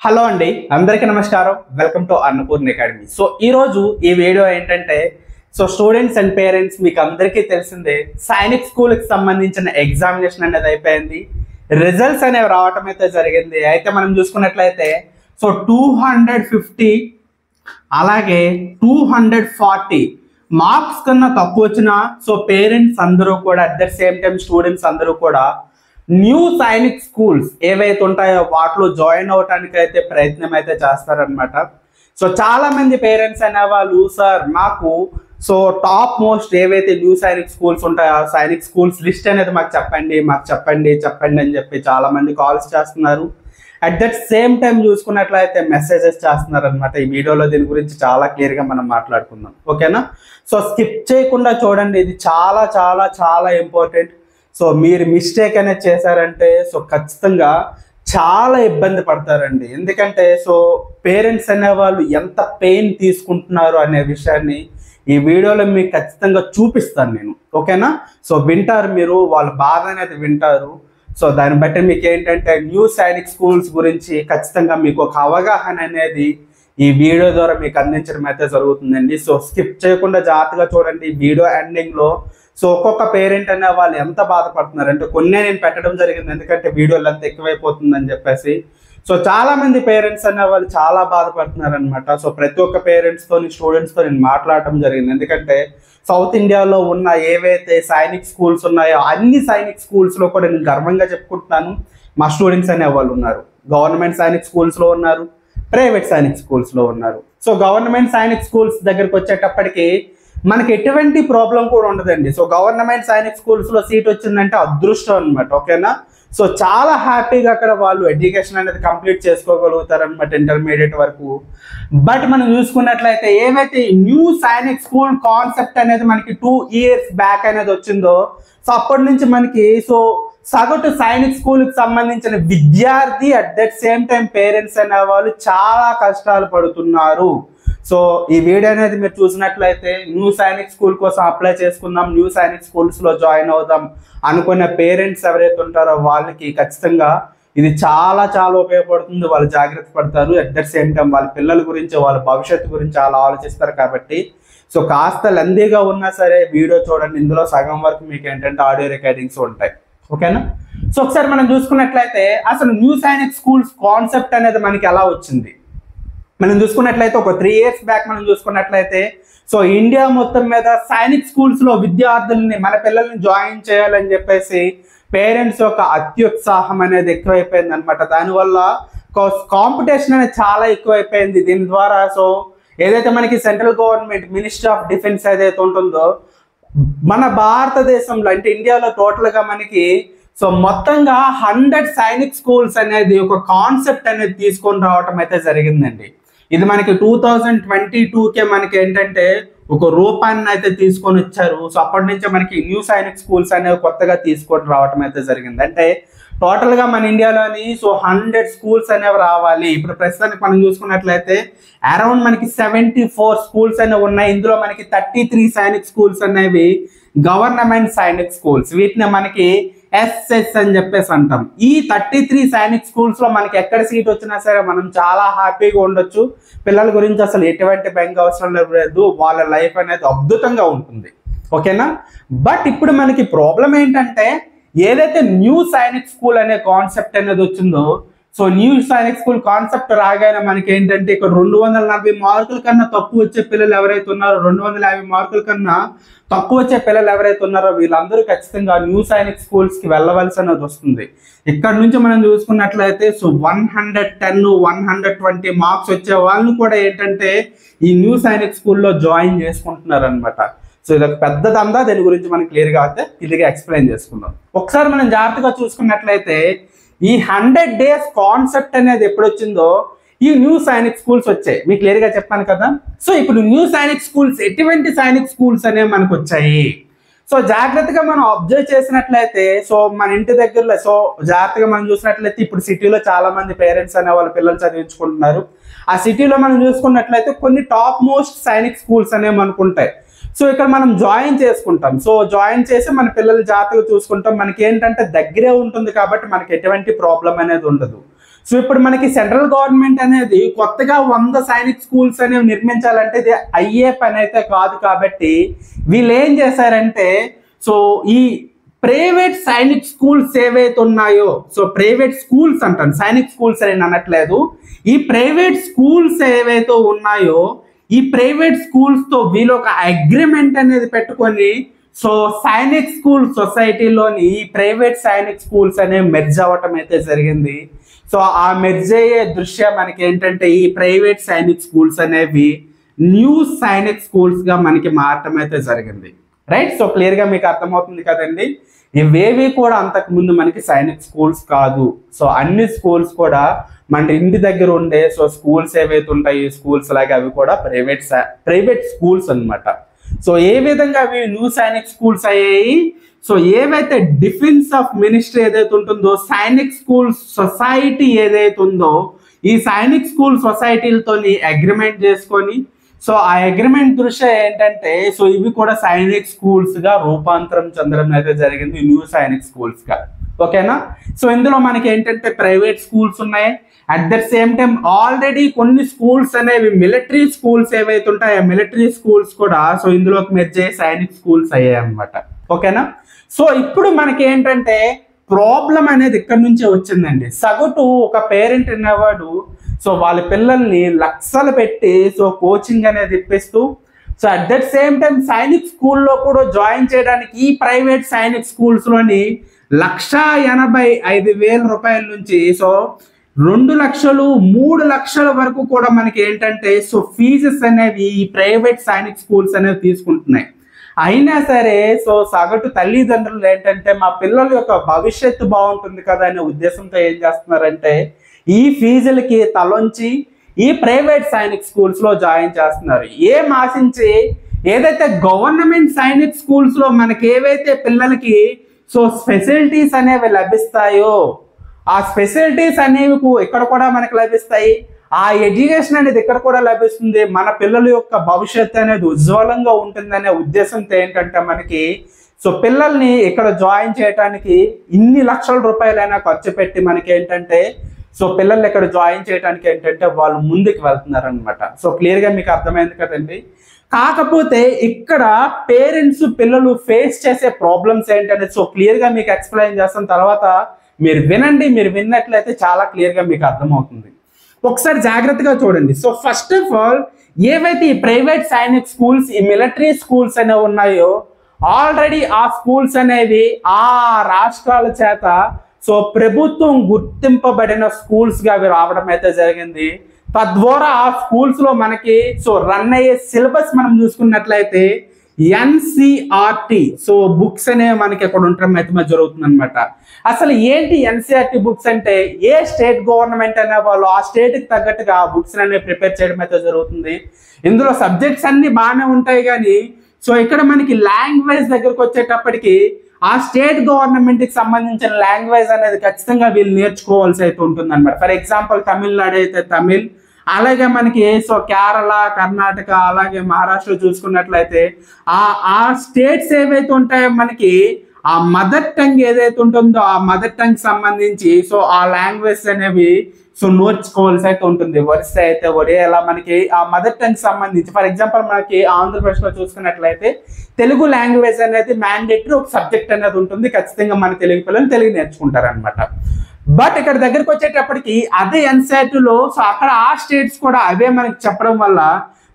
Hello అండి, అందరికీ నమస్కారం. Welcome to Annapurna academy. So ఈరోజు ఈ వీడియో ఏంటంటే స్టూడెంట్స్ అండ్ పేరెంట్స్ మీకు అందరికీ తెలిసిందే సైనిక్ స్కూల్కి సంబంధించిన ఎగ్జామినేషన్ అనేది అయిపోయింది. రిజల్ట్స్ అనేవి రావటం అయితే జరిగింది. అయితే మనం చూసుకున్నట్లయితే 250 అలాగే 240 మార్క్స్ కన్నా తక్కువ వచ్చిన పేరెంట్స్ అందరూ కూడా at the same time students అందరూ కూడా న్యూ సైనిక్ స్కూల్స్ ఏవైతే ఉంటాయో వాటిలో జాయిన్ అవడానికి అయితే ప్రయత్నం అయితే చేస్తారనమాట. చాలా మంది పేరెంట్స్ అనేవాళ్ళు సార్ మాకు టాప్ మోస్ట్ ఏవైతే న్యూ సైనిక్ స్కూల్స్ ఉంటాయో ఆ సైనిక్ స్కూల్స్ లిస్ట్ అనేది మాకు చెప్పండి అని చెప్పి చాలా మంది కాల్స్ చేస్తున్నారు. అట్ దట్ సేమ్ టైం చూసుకున్నట్లయితే మెసేజెస్ చేస్తున్నారు అనమాట. ఈ వీడియోలో దీని గురించి చాలా క్లియర్గా మనం మాట్లాడుకుందాం, ఓకేనా? స్కిప్ చేయకుండా చూడండి, ఇది చాలా చాలా చాలా ఇంపార్టెంట్. మీరు మిస్టేక్ అనేది చేశారంటే ఖచ్చితంగా చాలా ఇబ్బంది పడతారండి. ఎందుకంటే పేరెంట్స్ అనేవాళ్ళు ఎంత పెయిన్ తీసుకుంటున్నారు అనే విషయాన్ని ఈ వీడియోలో మీకు ఖచ్చితంగా చూపిస్తాను నేను, ఓకేనా? వింటారు, మీరు వాళ్ళ బాధ అనేది వింటారు. దాన్ని బట్టి మీకు ఏంటంటే న్యూ సైనిక్ స్కూల్స్ గురించి ఖచ్చితంగా మీకు ఒక అవగాహన అనేది ఈ వీడియో ద్వారా మీకు అందించడం అయితే జరుగుతుందండి. స్కిప్ చేయకుండా జాగ్రత్తగా చూడండి. వీడియో ఎండింగ్లో ఒక్కొక్క పేరెంట్ అనే వాళ్ళు ఎంత బాధపడుతున్నారు అంటే కొన్ని నేను పెట్టడం జరిగింది, ఎందుకంటే వీడియోలు అంతా ఎక్కువైపోతుందని చెప్పేసి. చాలా మంది పేరెంట్స్ అనే వాళ్ళు చాలా బాధపడుతున్నారు అనమాట. ప్రతి ఒక్క పేరెంట్స్తో స్టూడెంట్స్తో నేను మాట్లాడటం జరిగింది. ఎందుకంటే సౌత్ ఇండియాలో ఉన్న ఏవైతే సైనిక్ స్కూల్స్ ఉన్నాయో అన్ని సైనిక్ స్కూల్స్లో కూడా నేను గర్వంగా చెప్పుకుంటున్నాను మా స్టూడెంట్స్ అనే వాళ్ళు ఉన్నారు. గవర్నమెంట్ సైనిక్ స్కూల్స్లో ఉన్నారు, ప్రైవేట్ సైనిక్ స్కూల్స్లో ఉన్నారు. గవర్నమెంట్ సైనిక్ స్కూల్స్ దగ్గరికి వచ్చేటప్పటికి మనకి ఎటువంటి ప్రాబ్లం కూడా ఉండదండి. గవర్నమెంట్ సైనిక్ స్కూల్స్లో సీట్ వచ్చిందంటే అదృష్టం అనమాట, ఓకేనా? చాలా హ్యాపీగా అక్కడ వాళ్ళు ఎడ్యుకేషన్ అనేది కంప్లీట్ చేసుకోగలుగుతారు అనమాట, ఇంటర్మీడియట్ వరకు. బట్ మనం చూసుకున్నట్లయితే ఏవైతే న్యూ సైనిక్ స్కూల్ కాన్సెప్ట్ అనేది మనకి 2 years బ్యాక్ అనేది వచ్చిందో అప్పటి నుంచి మనకి సగటు సైనిక్ స్కూల్కి సంబంధించిన విద్యార్థి at that same time parents అనే వాళ్ళు చాలా కష్టాలు పడుతున్నారు. ఈ వీడియో అనేది మీరు చూసినట్లయితే న్యూ సైనిక్ స్కూల్ కోసం అప్లై చేసుకుందాం, న్యూ సైనిక్ స్కూల్స్లో జాయిన్ అవుదాం అనుకున్న పేరెంట్స్ ఎవరైతే ఉంటారో వాళ్ళకి ఖచ్చితంగా ఇది చాలా చాలా ఉపయోగపడుతుంది. వాళ్ళు జాగ్రత్త పడతారు. అట్ ద సేమ్ టైం వాళ్ళ పిల్లల గురించి వాళ్ళ భవిష్యత్తు గురించి చాలా ఆలోచిస్తారు. కాబట్టి కాస్త లెందీగా ఉన్నా సరే వీడియో చూడండి. ఇందులో సగం వరకు మీకు ఏంటంటే ఆడియో రికార్డింగ్స్ ఉంటాయి, ఓకేనా? ఒకసారి మనం చూసుకున్నట్లయితే అసలు న్యూ సైనిక్ స్కూల్స్ కాన్సెప్ట్ అనేది మనకి ఎలా వచ్చింది మనం చూసుకున్నట్లయితే ఒక 3 years బ్యాక్ మనం చూసుకున్నట్లయితే ఇండియా మొత్తం మీద సైనిక్ స్కూల్స్లో విద్యార్థుల్ని మన పిల్లల్ని జాయిన్ చేయాలని చెప్పేసి పేరెంట్స్ యొక్క అత్యుత్సాహం అనేది ఎక్కువైపోయింది అనమాట. దానివల్ల కాంపిటీషన్ అనేది చాలా ఎక్కువైపోయింది. దీని ద్వారా ఏదైతే మనకి central government ministry of defence ఏదైతే ఉంటుందో మన భారతదేశంలో అంటే ఇండియాలో టోటల్గా మనకి మొత్తంగా 100 సైనిక్ స్కూల్స్ అనేది ఒక కాన్సెప్ట్ అనేది తీసుకొని రావటం అయితే జరిగిందండి. ఇది మనకి 2022కే మనకి ఏంటంటే ఒక రూపాన్ని అయితే తీసుకొని వచ్చారు. అప్పటి నుంచే మనకి న్యూ సైనిక్ స్కూల్స్ అనేవి కొత్తగా తీసుకొని రావటం అయితే జరిగింది. అంటే టోటల్గా మన ఇండియాలోని 100 స్కూల్స్ అనేవి రావాలి. ఇప్పుడు ప్రస్తుతానికి మనం చూసుకున్నట్లయితే అరౌండ్ మనకి 74 స్కూల్స్ అనేవి ఉన్నాయి. ఇందులో మనకి 33 సైనిక్ స్కూల్స్ అనేవి గవర్నమెంట్ సైనిక్ స్కూల్స్, వీటిని మనకి SS అని చెప్పేసి అంటాం. ఈ 33 సైనిక్ స్కూల్స్లో మనకి ఎక్కడ సీట్ వచ్చినా సరే మనం చాలా హ్యాపీగా ఉండొచ్చు. పిల్లల గురించి అసలు ఎటువంటి బెంగ అవసరం లేదు. వాళ్ళ లైఫ్ అనేది అద్భుతంగా ఉంటుంది, ఓకేనా? బట్ ఇప్పుడు మనకి ప్రాబ్లం ఏంటంటే ఏదైతే న్యూ సైనిక్ స్కూల్ అనే కాన్సెప్ట్ అనేది వచ్చిందో న్యూ సైనిక్ స్కూల్ కాన్సెప్ట్ రాగానే మనకి ఏంటంటే ఇక్కడ 240 మార్కుల కన్నా తక్కువ వచ్చే పిల్లలు ఎవరైతే ఉన్నారో 250 మార్కుల కన్నా తక్కువ వచ్చే పిల్లలు ఎవరైతే ఉన్నారో వీళ్ళందరూ ఖచ్చితంగా న్యూ సైనిక్ స్కూల్స్కి వెళ్ళవలసి అనేది వస్తుంది. ఇక్కడ నుంచి మనం చూసుకున్నట్లయితే 110, 120 మార్క్స్ వచ్చే వాళ్ళని కూడా ఏంటంటే ఈ న్యూ సైనిక్ స్కూల్లో జాయిన్ చేసుకుంటున్నారు అనమాట. ఇది ఒక పెద్ద దందా. దీని గురించి మనం క్లియర్గా ఎక్స్ప్లెయిన్ చేసుకుందాం. ఒకసారి మనం జాగ్రత్తగా చూసుకున్నట్లయితే ఈ 100 days కాన్సెప్ట్ అనేది ఎప్పుడు వచ్చిందో ఈ న్యూ సైనిక్ స్కూల్స్ వచ్చాయి. మీకు క్లియర్గా చెప్పాను కదా. ఇప్పుడు న్యూ సైనిక్ స్కూల్స్ ఎటువంటి సైనిక్ స్కూల్స్ అనేవి మనకు వచ్చాయి. జాగ్రత్తగా మనం అబ్జర్వ్ చేసినట్లయితే మన ఇంటి దగ్గరలో జాగ్రత్తగా మనం చూసినట్లయితే ఇప్పుడు సిటీలో చాలా మంది పేరెంట్స్ అనే వాళ్ళ పిల్లలు చదివించుకుంటున్నారు. ఆ సిటీలో మనం చూసుకున్నట్లయితే కొన్ని టాప్ మోస్ట్ సైనిక్ స్కూల్స్ అనేవి మనకు ఉంటాయి. ఇక్కడ మనం జాయిన్ చేసుకుంటాం. జాయిన్ చేసి మన పిల్లలు జాగ్రత్తగా చూసుకుంటాం. మనకి ఏంటంటే దగ్గరే ఉంటుంది కాబట్టి మనకి ఎటువంటి ప్రాబ్లం అనేది ఉండదు. సో ఇప్పుడు మనకి సెంట్రల్ గవర్నమెంట్ అనేది కొత్తగా 100 సైనిక్ స్కూల్స్ అనేవి నిర్మించాలంటే ఇది అయ్యే పని అయితే కాదు. కాబట్టి వీళ్ళు ఏం చేశారంటే సో ఈ ప్రైవేట్ సైనిక్ స్కూల్స్ ఏవైతే ఉన్నాయో, సో ప్రైవేట్ స్కూల్స్ అంటాను, సైనిక్ స్కూల్స్ అని అనట్లేదు, ఈ ప్రైవేట్ స్కూల్స్ ఏవైతే ఉన్నాయో ఈ ప్రైవేట్ స్కూల్స్ తో వీళ్ళు ఒక అగ్రిమెంట్ అనేది పెట్టుకొని సో సైనిక్ స్కూల్ సొసైటీలోని ఈ ప్రైవేట్ సైనిక్ స్కూల్స్ అనేవి మెర్జ్ అవ్వటం అయితే జరిగింది. సో ఆ మెర్జ్ అయ్యే దృశ్య మనకి ఏంటంటే ఈ ప్రైవేట్ సైనిక్ స్కూల్స్ అనేవి న్యూ సైనిక్ స్కూల్స్ గా మనకి మారటం అయితే జరిగింది. రైట్, సో క్లియర్ గా మీకు అర్థమవుతుంది కదండి. ఇవేవి కూడా అంతకు ముందు మనకి సైనిక్ స్కూల్స్ కాదు. సో అన్ని స్కూల్స్ కూడా మన ఇంటి దగ్గర ఉండే సో స్కూల్స్ ఏవైతే ఉంటాయి స్కూల్స్ లాగా అవి కూడా ప్రైవేట్ స్కూల్స్ అన్నమాట. సో ఏ విధంగా అవి న్యూ సైనిక్ స్కూల్స్ అయ్యాయి, సో ఏవైతే డిఫెన్స్ ఆఫ్ మినిస్ట్రీ ఏదైతే ఉంటుందో సైనిక్ స్కూల్ సొసైటీ ఏదైతే ఉందో ఈ సైనిక్ స్కూల్ సొసైటీలతో అగ్రిమెంట్ చేసుకొని సో ఆ అగ్రిమెంట్ దృష్ట్యా ఏంటంటే సో ఇవి కూడా సైనిక్ స్కూల్స్ గా రూపాంతరం చెందడం అయితే జరిగింది, న్యూ సైనిక్ స్కూల్స్ గా. ఓకేనా, సో ఇందులో మనకి ఏంటంటే ప్రైవేట్ స్కూల్స్ ఉన్నాయి, at the same time already కొన్ని స్కూల్స్ అనేవి మిలిటరీ స్కూల్స్ ఏవైతే ఉంటాయో ఆ మిలిటరీ స్కూల్స్ కూడా సో ఇందులోకి మెర్జ్ అయ్యే సైనిక్ స్కూల్స్ అయ్యాయి అనమాట. ఓకేనా, సో ఇప్పుడు మనకి ఏంటంటే ప్రాబ్లం అనేది ఇక్కడ నుంచే వచ్చిందండి. సగటు ఒక పేరెంట్ అనేవాడు సో వాళ్ళ పిల్లల్ని లక్షలు పెట్టి సో కోచింగ్ అనేది ఇప్పిస్తూ so at that same time Sainik స్కూల్లో కూడా జాయిన్ చేయడానికి ఈ ప్రైవేట్ సైనిక్ స్కూల్స్ లోని 1,85,000 రూపాయల నుంచి సో 2 లక్షలు 3 లక్షల వరకు కూడా మనకి ఏంటంటే సో ఫీజెస్ అనేవి ఈ ప్రైవేట్ సైనిక్ స్కూల్స్ అనేవి తీసుకుంటున్నాయి. అయినా సరే సో సగటు తల్లిదండ్రులు ఏంటంటే మా పిల్లల యొక్క భవిష్యత్తు బాగుంటుంది కదా అనే ఉద్దేశంతో ఏం చేస్తున్నారంటే ఈ ఫీజులకి తలొంచి ఈ ప్రైవేట్ సైనిక్ స్కూల్స్ లో జాయిన్ చేస్తున్నారు. ఏం ఆశించి ఏదైతే గవర్నమెంట్ సైనిక్ స్కూల్స్ లో మనకి ఏవైతే పిల్లలకి సో ఫెసిలిటీస్ అనేవి లభిస్తాయో ఆ ఫెసిలిటీస్ అనేవి ఇక్కడ కూడా మనకు లభిస్తాయి, ఆ ఎడ్యుకేషన్ అనేది ఇక్కడ కూడా లభిస్తుంది, మన పిల్లల యొక్క భవిష్యత్తు అనేది ఉజ్వలంగా ఉంటుందనే ఉద్దేశంతో ఏంటంటే మనకి సో పిల్లల్ని ఇక్కడ జాయిన్ చేయడానికి ఇన్ని లక్షల రూపాయలైనా ఖర్చు పెట్టి మనకి ఏంటంటే సో పిల్లల్ని ఇక్కడ జాయిన్ చేయడానికి ఏంటంటే వాళ్ళు ముందుకు వెళ్తున్నారు అనమాట. సో క్లియర్ గా మీకు అర్థమైంది కదండి. కాకపోతే ఇక్కడ పేరెంట్స్ పిల్లలు ఫేస్ చేసే ప్రాబ్లమ్స్ ఏంటంటే సో క్లియర్ గా మీకు ఎక్స్ప్లెయిన్ చేస్తాను, తర్వాత మీరు వినండి, మీరు విన్నట్లయితే చాలా క్లియర్ గా మీకు అర్థమవుతుంది. ఒకసారి జాగ్రత్తగా చూడండి. సో ఫస్ట్ ఆఫ్ ఆల్ ఏవైతే ఈ ప్రైవేట్ సైనిక్ స్కూల్స్ ఈ మిలిటరీ స్కూల్స్ అనేవి ఉన్నాయో ఆల్రెడీ ఆ స్కూల్స్ అనేవి ఆ రాష్ట్రాల చేత సో ప్రభుత్వం గుర్తింపబడిన స్కూల్స్ గా అవి రావడం అయితే జరిగింది. తద్వారా ఆ స్కూల్స్ లో మనకి సో రన్ అయ్యే సిలబస్ మనం చూసుకున్నట్లయితే ఎన్సిఆర్టి సో బుక్స్ అనేవి మనకి ఇక్కడ ఉండటం అయితే జరుగుతుంది అనమాట. అసలు ఏంటి ఎన్సిఆర్టి బుక్స్ అంటే ఏ స్టేట్ గవర్నమెంట్ అనే వాళ్ళు ఆ స్టేట్ కి తగ్గట్టుగా ఆ బుక్స్ అనేవి ప్రిపేర్ చేయడం అయితే జరుగుతుంది. ఇందులో సబ్జెక్ట్స్ అన్ని బాగానే ఉంటాయి కానీ సో ఇక్కడ మనకి లాంగ్వేజ్ దగ్గరకు వచ్చేటప్పటికి ఆ స్టేట్ గవర్నమెంట్ కి సంబంధించిన లాంగ్వేజ్ అనేది ఖచ్చితంగా వీళ్ళు నేర్చుకోవాల్సి అయితే ఉంటుంది అనమాట. ఫర్ ఎగ్జాంపుల్ తమిళనాడు అయితే తమిళ్, అలాగే మనకి సో కేరళ, కర్ణాటక, అలాగే మహారాష్ట్ర చూసుకున్నట్లయితే ఆ స్టేట్స్ ఏవైతే ఉంటాయో మనకి ఆ మదర్ టంగ్ ఏదైతే ఉంటుందో ఆ మదర్ టంగ్ సంబంధించి సో ఆ లాంగ్వేజ్ అనేవి సో నేర్చుకోవాల్సి అయితే ఉంటుంది. వరుస అయితే ఒడియా మనకి ఆ మదర్ టంగ్ సంబంధించి ఫర్ ఎగ్జాంపుల్ మనకి ఆంధ్రప్రదేశ్ లో చూసుకున్నట్లయితే తెలుగు లాంగ్వేజ్ అనేది మ్యాండేటరీ ఒక సబ్జెక్ట్ అనేది ఉంటుంది, ఖచ్చితంగా మన తెలుగు పిల్లలు తెలుగు నేర్చుకుంటారు అనమాట. బట్ ఇక్కడ దగ్గరకు వచ్చేటప్పటికి అదే ఎన్సైటీలో సో అక్కడ ఆ స్టేట్స్ కూడా అవే మనకి చెప్పడం వల్ల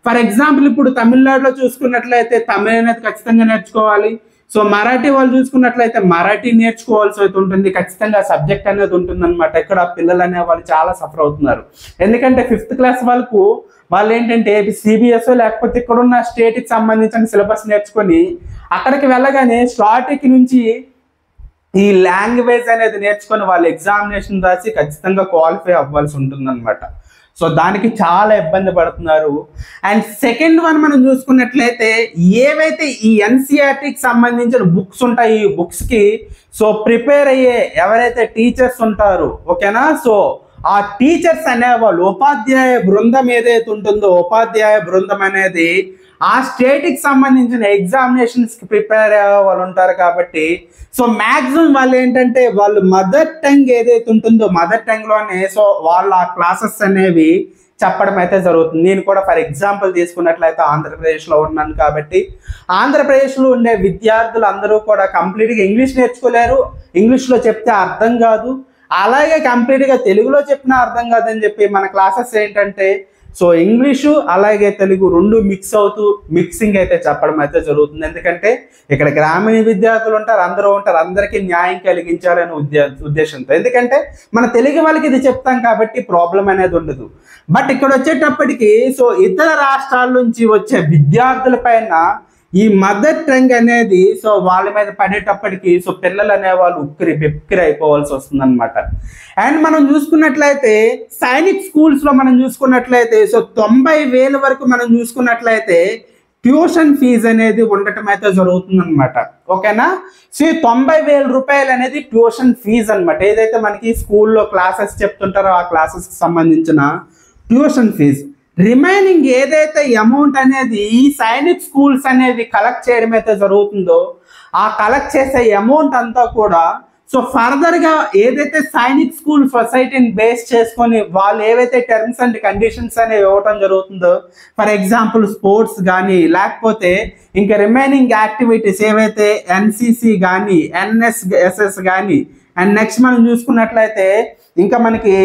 ఫర్ ఎగ్జాంపుల్ ఇప్పుడు తమిళనాడులో చూసుకున్నట్లయితే తమిళ అనేది ఖచ్చితంగా నేర్చుకోవాలి. సో మరాఠీ వాళ్ళు చూసుకున్నట్లయితే మరాఠీ నేర్చుకోవాల్సి అయితే ఉంటుంది, ఖచ్చితంగా సబ్జెక్ట్ అనేది ఉంటుంది అనమాట. ఇక్కడ పిల్లలు అనే వాళ్ళు చాలా సఫర్ అవుతున్నారు, ఎందుకంటే 5th క్లాస్ వాళ్ళకు వాళ్ళు ఏంటంటే సిబిఎస్ లేకపోతే ఇక్కడ ఉన్న స్టేట్ కి సంబంధించిన సిలబస్ నేర్చుకొని అక్కడికి వెళ్ళగానే స్టార్టింగ్ నుంచి ఈ లాంగ్వేజ్ అనేది నేర్చుకొని వాళ్ళు ఎగ్జామినేషన్ రాసి ఖచ్చితంగా క్వాలిఫై అవ్వాల్సి ఉంటుంది అనమాట. సో దానికి చాలా ఇబ్బంది పడుతున్నారు. అండ్ సెకండ్ వన్ మనం చూసుకున్నట్లయితే ఏవైతే ఈ ఎన్సిఆర్టీకి సంబంధించిన బుక్స్ ఉంటాయి ఈ బుక్స్ కి సో ప్రిపేర్ అయ్యే ఎవరైతే టీచర్స్ ఉంటారో ఓకేనా, సో ఆ టీచర్స్ అనేవాళ్ళు ఉపాధ్యాయ బృందం ఏదైతే ఉంటుందో ఉపాధ్యాయ బృందం అనేది ఆ స్టేట్కి సంబంధించిన ఎగ్జామినేషన్స్కి ప్రిపేర్ అయ్యే వాళ్ళు ఉంటారు కాబట్టి సో మ్యాక్సిమం వాళ్ళు ఏంటంటే వాళ్ళు మదర్ టంగ్ ఏదైతే ఉంటుందో మదర్ టంగ్లోనే సో వాళ్ళు ఆ క్లాసెస్ అనేవి చెప్పడం అయితే జరుగుతుంది. నేను కూడా ఫర్ ఎగ్జాంపుల్ తీసుకున్నట్లయితే ఆంధ్రప్రదేశ్లో ఉన్నాను కాబట్టి ఆంధ్రప్రదేశ్లో ఉండే విద్యార్థులు అందరూ కూడా కంప్లీట్గా ఇంగ్లీష్ నేర్చుకోలేరు, ఇంగ్లీష్లో చెప్తే అర్థం కాదు, అలాగే కంప్లీట్గా తెలుగులో చెప్పినా అర్థం కాదని చెప్పి మన క్లాసెస్ ఏంటంటే సో ఇంగ్లీషు అలాగే తెలుగు రెండు మిక్స్ అవుతూ మిక్సింగ్ అయితే చెప్పడం అయితే జరుగుతుంది. ఎందుకంటే ఇక్కడ గ్రామీణ విద్యార్థులు ఉంటారు, అందరూ ఉంటారు, అందరికీ న్యాయం కలిగించాలనే ఉద్దేశంతో. ఎందుకంటే మన తెలుగు వాళ్ళకి ఇది చెప్తాం కాబట్టి ప్రాబ్లం అనేది ఉండదు. బట్ ఇక్కడ వచ్చేటప్పటికి సో ఇతర రాష్ట్రాల నుంచి వచ్చే విద్యార్థుల పైన ఈ మదర్ టంగ్ అనేది సో వాళ్ళ మీద పడేటప్పటికి సో పిల్లలు అనేవాళ్ళు బిక్కిరి అయిపోవాల్సి వస్తుంది అనమాట. అండ్ మనం చూసుకున్నట్లయితే సైనిక్ స్కూల్స్లో మనం చూసుకున్నట్లయితే సో 90,000 వరకు మనం చూసుకున్నట్లయితే ట్యూషన్ ఫీజు అనేది ఉండటం అయితే జరుగుతుంది అనమాట. ఓకేనా, సో 90,000 రూపాయలు అనేది ట్యూషన్ ఫీజు అనమాట. ఏదైతే మనకి స్కూల్లో క్లాసెస్ చెప్తుంటారో ఆ క్లాసెస్కి సంబంధించిన ట్యూషన్ ఫీజు. రిమైనింగ్ ఏదైతే అమౌంట్ అనేది ఈ సైనిక్ స్కూల్స్ అనేవి కలెక్ట్ చేయడం అయితే జరుగుతుందో ఆ కలెక్ట్ చేసే అమౌంట్ అంతా కూడా సో ఫర్దర్గా ఏదైతే సైనిక్ స్కూల్ సొసైటీని బేస్ చేసుకొని వాళ్ళు ఏవైతే టర్మ్స్ అండ్ కండిషన్స్ అనేవి ఇవ్వటం జరుగుతుందో ఫర్ ఎగ్జాంపుల్ స్పోర్ట్స్ కానీ లేకపోతే ఇంకా రిమైనింగ్ యాక్టివిటీస్ ఏవైతే ఎన్సిసి కానీ ఎన్ఎస్ఎస్ కానీ అండ్ నెక్స్ట్ మనం చూసుకున్నట్లయితే ఇంకా మనకి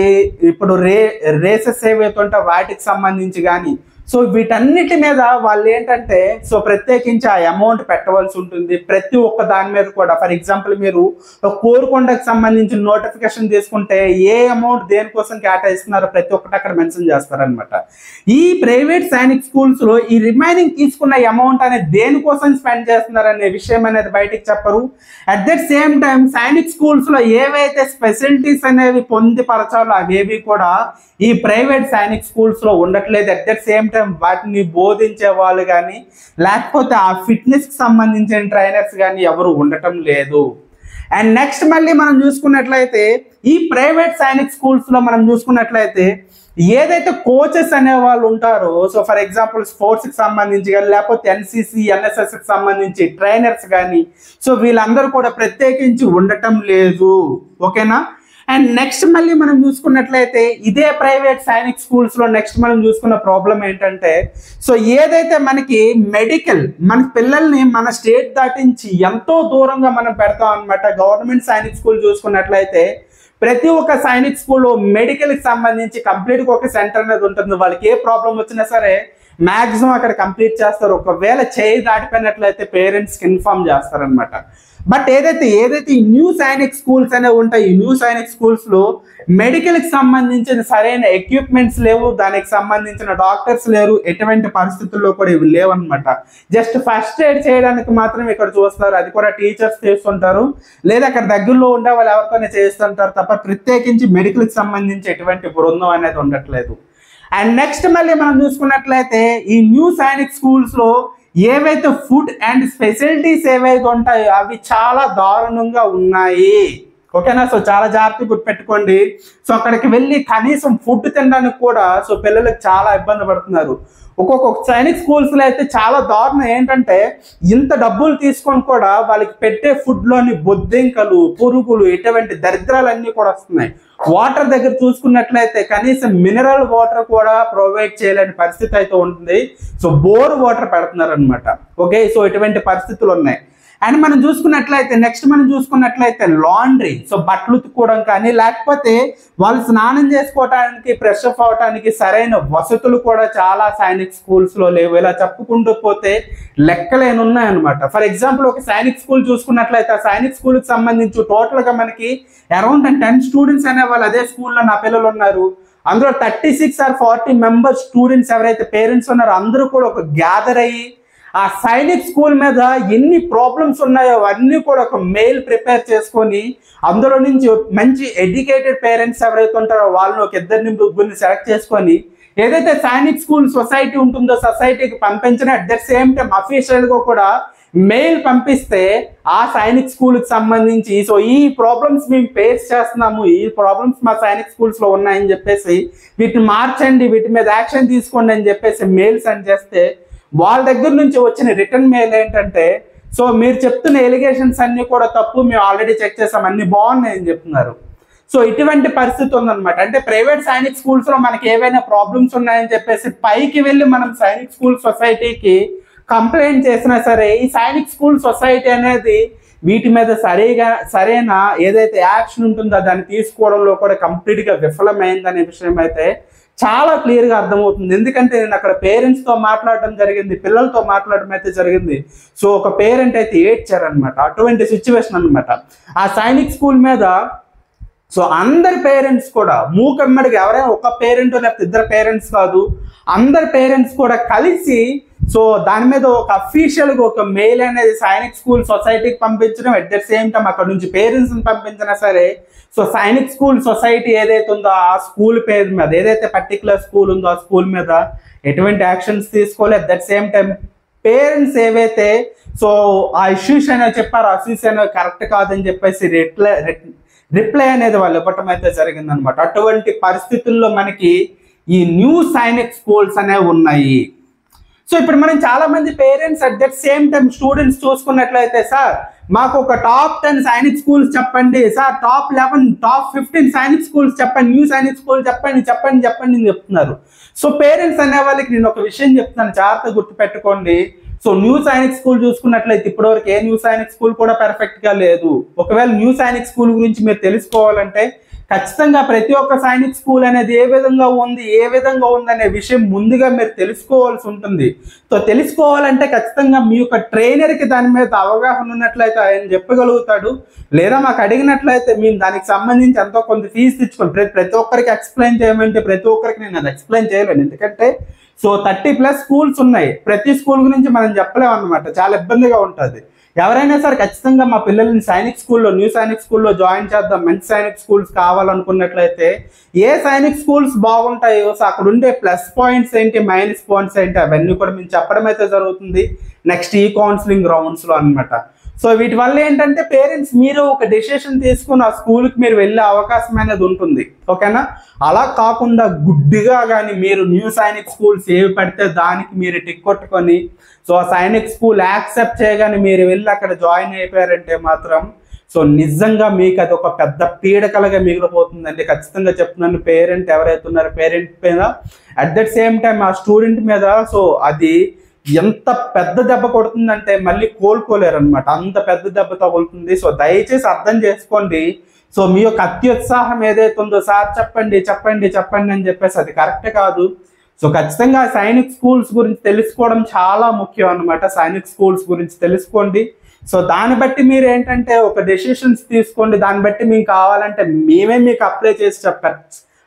ఇప్పుడు రేసెస్ ఏవైతే ఉంటాయో వాటికి సంబంధించి కానీ సో వీటన్నిటి మీద వాళ్ళు ఏంటంటే సో ప్రత్యేకించి ఆ అమౌంట్ పెట్టవలసి ఉంటుంది ప్రతి ఒక్క దాని మీద కూడా. ఫర్ ఎగ్జాంపుల్ మీరు కోరుకొండకు సంబంధించిన నోటిఫికేషన్ తీసుకుంటే ఏ అమౌంట్ దేనికోసం కేటాయిస్తున్నారో ప్రతి ఒక్కటి అక్కడ మెన్షన్ చేస్తారనమాట. ఈ ప్రైవేట్ సైనిక్ స్కూల్స్లో ఈ రిమైనింగ్ తీసుకున్న అమౌంట్ అనేది దేనికోసం స్పెండ్ చేస్తున్నారనే విషయం అనేది బయటికి చెప్పరు. At that same time Sainik స్కూల్స్లో ఏవైతే ఫెసిలిటీస్ అనేవి పొందుపరచాలో అవేవి కూడా ఈ ప్రైవేట్ సైనిక్ స్కూల్స్లో ఉండట్లేదు. అట్ దట్ సేమ్ టైం వాటిని బోధించే వాళ్ళు కానీ లేకపోతే ఆ ఫిట్నెస్కి సంబంధించిన ట్రైనర్స్ కానీ ఎవరు ఉండటం లేదు. అండ్ నెక్స్ట్ మళ్ళీ మనం చూసుకున్నట్లయితే ఈ ప్రైవేట్ సైనిక్ స్కూల్స్లో మనం చూసుకున్నట్లయితే ఏదైతే కోచెస్ అనే వాళ్ళు ఉంటారో సో ఫర్ ఎగ్జాంపుల్ స్పోర్ట్స్కి సంబంధించి కానీ లేకపోతే ఎన్సిసి ఎన్ఎస్ఎస్కి సంబంధించి ట్రైనర్స్ కానీ సో వీళ్ళందరూ కూడా ప్రత్యేకించి ఉండటం లేదు. ఓకేనా, అండ్ నెక్స్ట్ మళ్ళీ మనం చూసుకున్నట్లయితే ఇదే ప్రైవేట్ సైనిక్ స్కూల్స్లో నెక్స్ట్ మనం చూసుకున్న ప్రాబ్లం ఏంటంటే సో ఏదైతే మనకి మెడికల్ మన పిల్లల్ని మన స్టేట్ దాటించి ఎంతో దూరంగా మనం పెడతాం అనమాట. గవర్నమెంట్ సైనిక్ స్కూల్ చూసుకున్నట్లయితే ప్రతి ఒక్క సైనిక్ స్కూల్లో మెడికల్కి సంబంధించి కంప్లీట్గా ఒక సెంటర్ అనేది ఉంటుంది. వాళ్ళకి ఏ ప్రాబ్లం వచ్చినా సరే మ్యాక్సిమం అక్కడ కంప్లీట్ చేస్తారు. ఒకవేళ చేయి దాటిపోయినట్లయితే పేరెంట్స్కి ఇన్ఫార్మ్ చేస్తారనమాట. బట్ ఏదైతే ఈ న్యూ సైనిక్ స్కూల్స్ అనేవి ఉంటాయి ఈ న్యూ సైనిక్ స్కూల్స్లో మెడికల్కి సంబంధించిన సరైన ఎక్విప్మెంట్స్ లేవు, దానికి సంబంధించిన డాక్టర్స్ లేరు, ఎటువంటి పరిస్థితుల్లో కూడా ఇవి లేవన్నమాట. జస్ట్ ఫస్ట్ ఎయిడ్ చేయడానికి మాత్రం ఇక్కడ చూస్తారు, అది కూడా టీచర్స్ చేస్తుంటారు లేదా అక్కడ దగ్గరలో ఉండే వాళ్ళు ఎవరితోనే చేస్తుంటారు తప్ప ప్రత్యేకించి మెడికల్కి సంబంధించి ఎటువంటి బృందం అనేది ఉండట్లేదు. అండ్ నెక్స్ట్ మళ్ళీ మనం చూసుకున్నట్లయితే ఈ న్యూ సైనిక్ స్కూల్స్లో ఏవైతే ఫుడ్ అండ్ ఫెసిలిటీస్ ఏవైతే ఉంటాయో అవి చాలా దారుణంగా ఉన్నాయి. ఓకేనా, సో చాలా జాగ్రత్తగా గుర్తుపెట్టుకోండి. సో అక్కడికి వెళ్ళి కనీసం ఫుడ్ తినడానికి కూడా సో పిల్లలకు చాలా ఇబ్బంది పడుతున్నారు. ఒక్కొక్క సైనిక్ స్కూల్స్లో అయితే చాలా దారుణం ఏంటంటే ఇంత డబ్బులు తీసుకొని కూడా వాళ్ళకి పెట్టే ఫుడ్లోని బొద్దింకలు పురుగులు ఇటువంటి దరిద్రాలన్నీ కూడా వస్తున్నాయి. వాటర్ దగ్గర చూసుకున్నట్లయితే కనీసం మినరల్ వాటర్ కూడా ప్రొవైడ్ చేయలేని పరిస్థితి అయితే ఉంటుంది. సో బోర్ వాటర్ పెడుతున్నారు అనమాట. ఓకే, సో ఇటువంటి పరిస్థితులు ఉన్నాయి. అండ్ మనం చూసుకున్నట్లయితే నెక్స్ట్ మనం చూసుకున్నట్లయితే లాండ్రీ, సో బట్టలు ఉతుక్కోవడం కానీ లేకపోతే వాళ్ళు స్నానం చేసుకోవడానికి ఫ్రెష్ అప్ అవడానికి సరైన వసతులు కూడా చాలా సైనిక్ స్కూల్స్లో లేవు. ఇలా చెప్పుకుంటూ పోతే లెక్కలేని ఉన్నాయన్నమాట. ఫర్ ఎగ్జాంపుల్ ఒక సైనిక్ స్కూల్ చూసుకున్నట్లయితే ఆ సైనిక్ స్కూల్కి సంబంధించి టోటల్గా మనకి అరౌండ్ 10 స్టూడెంట్స్ అనే వాళ్ళు అదే స్కూల్లో నా పిల్లలు ఉన్నారు. అందులో 36 or 40 మెంబర్స్ స్టూడెంట్స్ ఎవరైతే పేరెంట్స్ ఉన్నారో అందరూ కూడా ఒక గ్యాదర్ అయ్యి ఆ సైనిక్ స్కూల్ మీద ఎన్ని ప్రాబ్లమ్స్ ఉన్నాయో అవన్నీ కూడా ఒక మెయిల్ ప్రిపేర్ చేసుకొని అందులో నుంచి మంచి ఎడ్యుకేటెడ్ పేరెంట్స్ ఎవరైతే ఉంటారో వాళ్ళని ఒక 2-3 సెలెక్ట్ చేసుకొని ఏదైతే సైనిక్ స్కూల్ సొసైటీ ఉంటుందో సొసైటీకి పంపించిన అట్ ద సేమ్ టైం అఫీషియల్గా కూడా మెయిల్ పంపిస్తే ఆ సైనిక్ స్కూల్కి సంబంధించి సో ఈ ప్రాబ్లమ్స్ మేము ఫేస్ చేస్తున్నాము, ఈ ప్రాబ్లమ్స్ మా సైనిక్ స్కూల్స్లో ఉన్నాయని చెప్పేసి వీటిని మార్చండి, వీటి మీద యాక్షన్ తీసుకోండి అని చెప్పేసి మెయిల్ సెండ్ చేస్తే వాళ్ళ దగ్గర నుంచి వచ్చిన రిటర్న్ మెయిల్ ఏంటంటే, సో మీరు చెప్తున్న ఎలిగేషన్స్ అన్ని కూడా తప్పు, మేము ఆల్రెడీ చెక్ చేసాం, అన్ని బాగున్నాయి అని చెప్తున్నారు. సో ఇటువంటి పరిస్థితి ఉందన్నమాట. అంటే ప్రైవేట్ సైనిక్ స్కూల్స్ లో మనకి ఏవైనా ప్రాబ్లమ్స్ ఉన్నాయని చెప్పేసి పైకి వెళ్ళి మనం సైనిక్ స్కూల్ సొసైటీకి కంప్లైంట్ చేసినా సరే, ఈ సైనిక్ స్కూల్ సొసైటీ అనేది వీటి మీద సరైన ఏదైతే యాక్షన్ ఉంటుందో దాన్ని తీసుకోవడంలో కూడా కంప్లీట్గా విఫలమైందనే విషయం అయితే చాలా క్లియర్గా అర్థమవుతుంది. ఎందుకంటే నేను అక్కడ పేరెంట్స్తో మాట్లాడడం జరిగింది, పిల్లలతో మాట్లాడడం అయితే జరిగింది. సో ఒక పేరెంట్ అయితే ఏడ్చారనమాట. అటువంటి సిచ్యువేషన్ అనమాట ఆ సైనిక్ స్కూల్ మీద. సో అందరి పేరెంట్స్ కూడా మూకమ్మడిగా, ఎవరైనా ఒక పేరెంట్ లేకపోతే ఇద్దరు పేరెంట్స్ కాదు, అందరి పేరెంట్స్ కూడా కలిసి సో దాని మీద ఒక అఫీషియల్గా ఒక మెయిల్ అనేది సైనిక్ స్కూల్ సొసైటీకి పంపించడం, ఎట్ ద సేమ్ టైం అక్కడ నుంచి పేరెంట్స్ని పంపించినా సరే, సో సైనిక్ స్కూల్ సొసైటీ ఏదైతే ఉందో ఆ స్కూల్ పేరు మీద, ఏదైతే పర్టికులర్ స్కూల్ ఉందో ఆ స్కూల్ మీద ఎటువంటి యాక్షన్స్ తీసుకోవాలి. At that same time parents ఏవైతే సో ఆ ఇష్యూస్ అనేవి చెప్పారో ఆ ఇష్యూస్ అనేవి కరెక్ట్ కాదని చెప్పేసి రిప్లై అనేది వాళ్ళు ఇవ్వటం అయితే జరిగిందనమాట. అటువంటి పరిస్థితుల్లో మనకి ఈ న్యూ సైనిక్ స్కూల్స్ అనేవి ఉన్నాయి. సో ఇప్పుడు మనం చాలా మంది parents at that same time students చూసుకున్నట్లయితే, సార్ మాకు ఒక టాప్ 10 సైనిక్ స్కూల్స్ చెప్పండి sir, top 11 top 15 Sainik schools చెప్పండి, న్యూ సైనిక్ స్కూల్ చెప్పండి అని చెప్తున్నారు. సో పేరెంట్స్ అనే వాళ్ళకి నేను ఒక విషయం చెప్తున్నాను, జాగ్రత్తగా గుర్తుపెట్టుకోండి. సో న్యూ సైనిక్ స్కూల్ చూసుకున్నట్లయితే ఇప్పటివరకు ఏ న్యూ సైనిక్ స్కూల్ కూడా పర్ఫెక్ట్గా లేదు. ఒకవేళ న్యూ సైనిక్ స్కూల్ గురించి మీరు తెలుసుకోవాలంటే ఖచ్చితంగా ప్రతి ఒక్క సైనిక్ స్కూల్ అనేది ఏ విధంగా ఉంది అనే విషయం ముందుగా మీరు తెలుసుకోవాల్సి ఉంటుంది. సో తెలుసుకోవాలంటే ఖచ్చితంగా మీ యొక్క ట్రైనర్కి దాని మీద అవగాహన ఉన్నట్లయితే ఆయన చెప్పగలుగుతాడు, లేదా మాకు అడిగినట్లయితే మేము దానికి సంబంధించి ఎంతో కొంత ఫీజు తెచ్చుకోండి. ప్రతి ఒక్కరికి ఎక్స్ప్లెయిన్ చేయమంటే ప్రతి ఒక్కరికి నేను అది ఎక్స్ప్లెయిన్ చేయలేను. ఎందుకంటే సో 30+ స్కూల్స్ ఉన్నాయి, ప్రతి స్కూల్ గురించి మనం చెప్పలేము అనమాట, చాలా ఇబ్బందిగా ఉంటుంది. ఎవరైనా సరే ఖచ్చితంగా మా పిల్లల్ని సైనిక్ స్కూల్లో, న్యూ సైనిక్ స్కూల్లో జాయిన్ చేద్దాం, మంచి సైనిక్ స్కూల్స్ కావాలనుకున్నట్లయితే ఏ సైనిక్ స్కూల్స్ బాగుంటాయో, సో అక్కడ ఉండే ప్లస్ పాయింట్స్ ఏంటి, మైనస్ పాయింట్స్ ఏంటి, అవన్నీ కూడా మేము చెప్పడం అయితే జరుగుతుంది నెక్స్ట్ ఈ కౌన్సిలింగ్ రౌండ్స్లో అనమాట. సో వీటి వల్ల ఏంటంటే పేరెంట్స్ మీరు ఒక డెసిషన్ తీసుకుని ఆ స్కూల్కి మీరు వెళ్ళే అవకాశం అనేది ఉంటుంది, ఓకేనా. అలా కాకుండా గుడ్డిగా కానీ మీరు న్యూ సైనిక్ స్కూల్స్ ఏవి పడితే దానికి మీరు టిక్ కొట్టుకొని సో ఆ సైనిక్ స్కూల్ యాక్సెప్ట్ చేయగానే మీరు వెళ్ళి అక్కడ జాయిన్ అయిపోయారంటే మాత్రం సో నిజంగా మీకు అది ఒక పెద్ద పీడకలుగా మిగిలిపోతుందండి. ఖచ్చితంగా చెప్తున్నాను, పేరెంట్ ఎవరైతే ఉన్నారో పేరెంట్ మీద అట్ దట్ సేమ్ టైం ఆ స్టూడెంట్ మీద సో అది ఎంత పెద్ద దెబ్బ కొడుతుందంటే మళ్ళీ కోలుకోలేరు అనమాట, అంత పెద్ద దెబ్బ తగులుతుంది. సో దయచేసి అర్థం చేసుకోండి. సో మీ యొక్క అత్యుత్సాహం ఏదైతే ఉందో, సార్ చెప్పండి అని చెప్పేసి అది కరెక్ట్ కాదు. సో ఖచ్చితంగా సైనిక్ స్కూల్స్ గురించి తెలుసుకోవడం చాలా ముఖ్యం అనమాట. సైనిక్ స్కూల్స్ గురించి తెలుసుకోండి. సో దాన్ని బట్టి మీరు ఏంటంటే ఒక డెసిషన్స్ తీసుకోండి. దాన్ని బట్టి మీకు కావాలంటే మేమే మీకు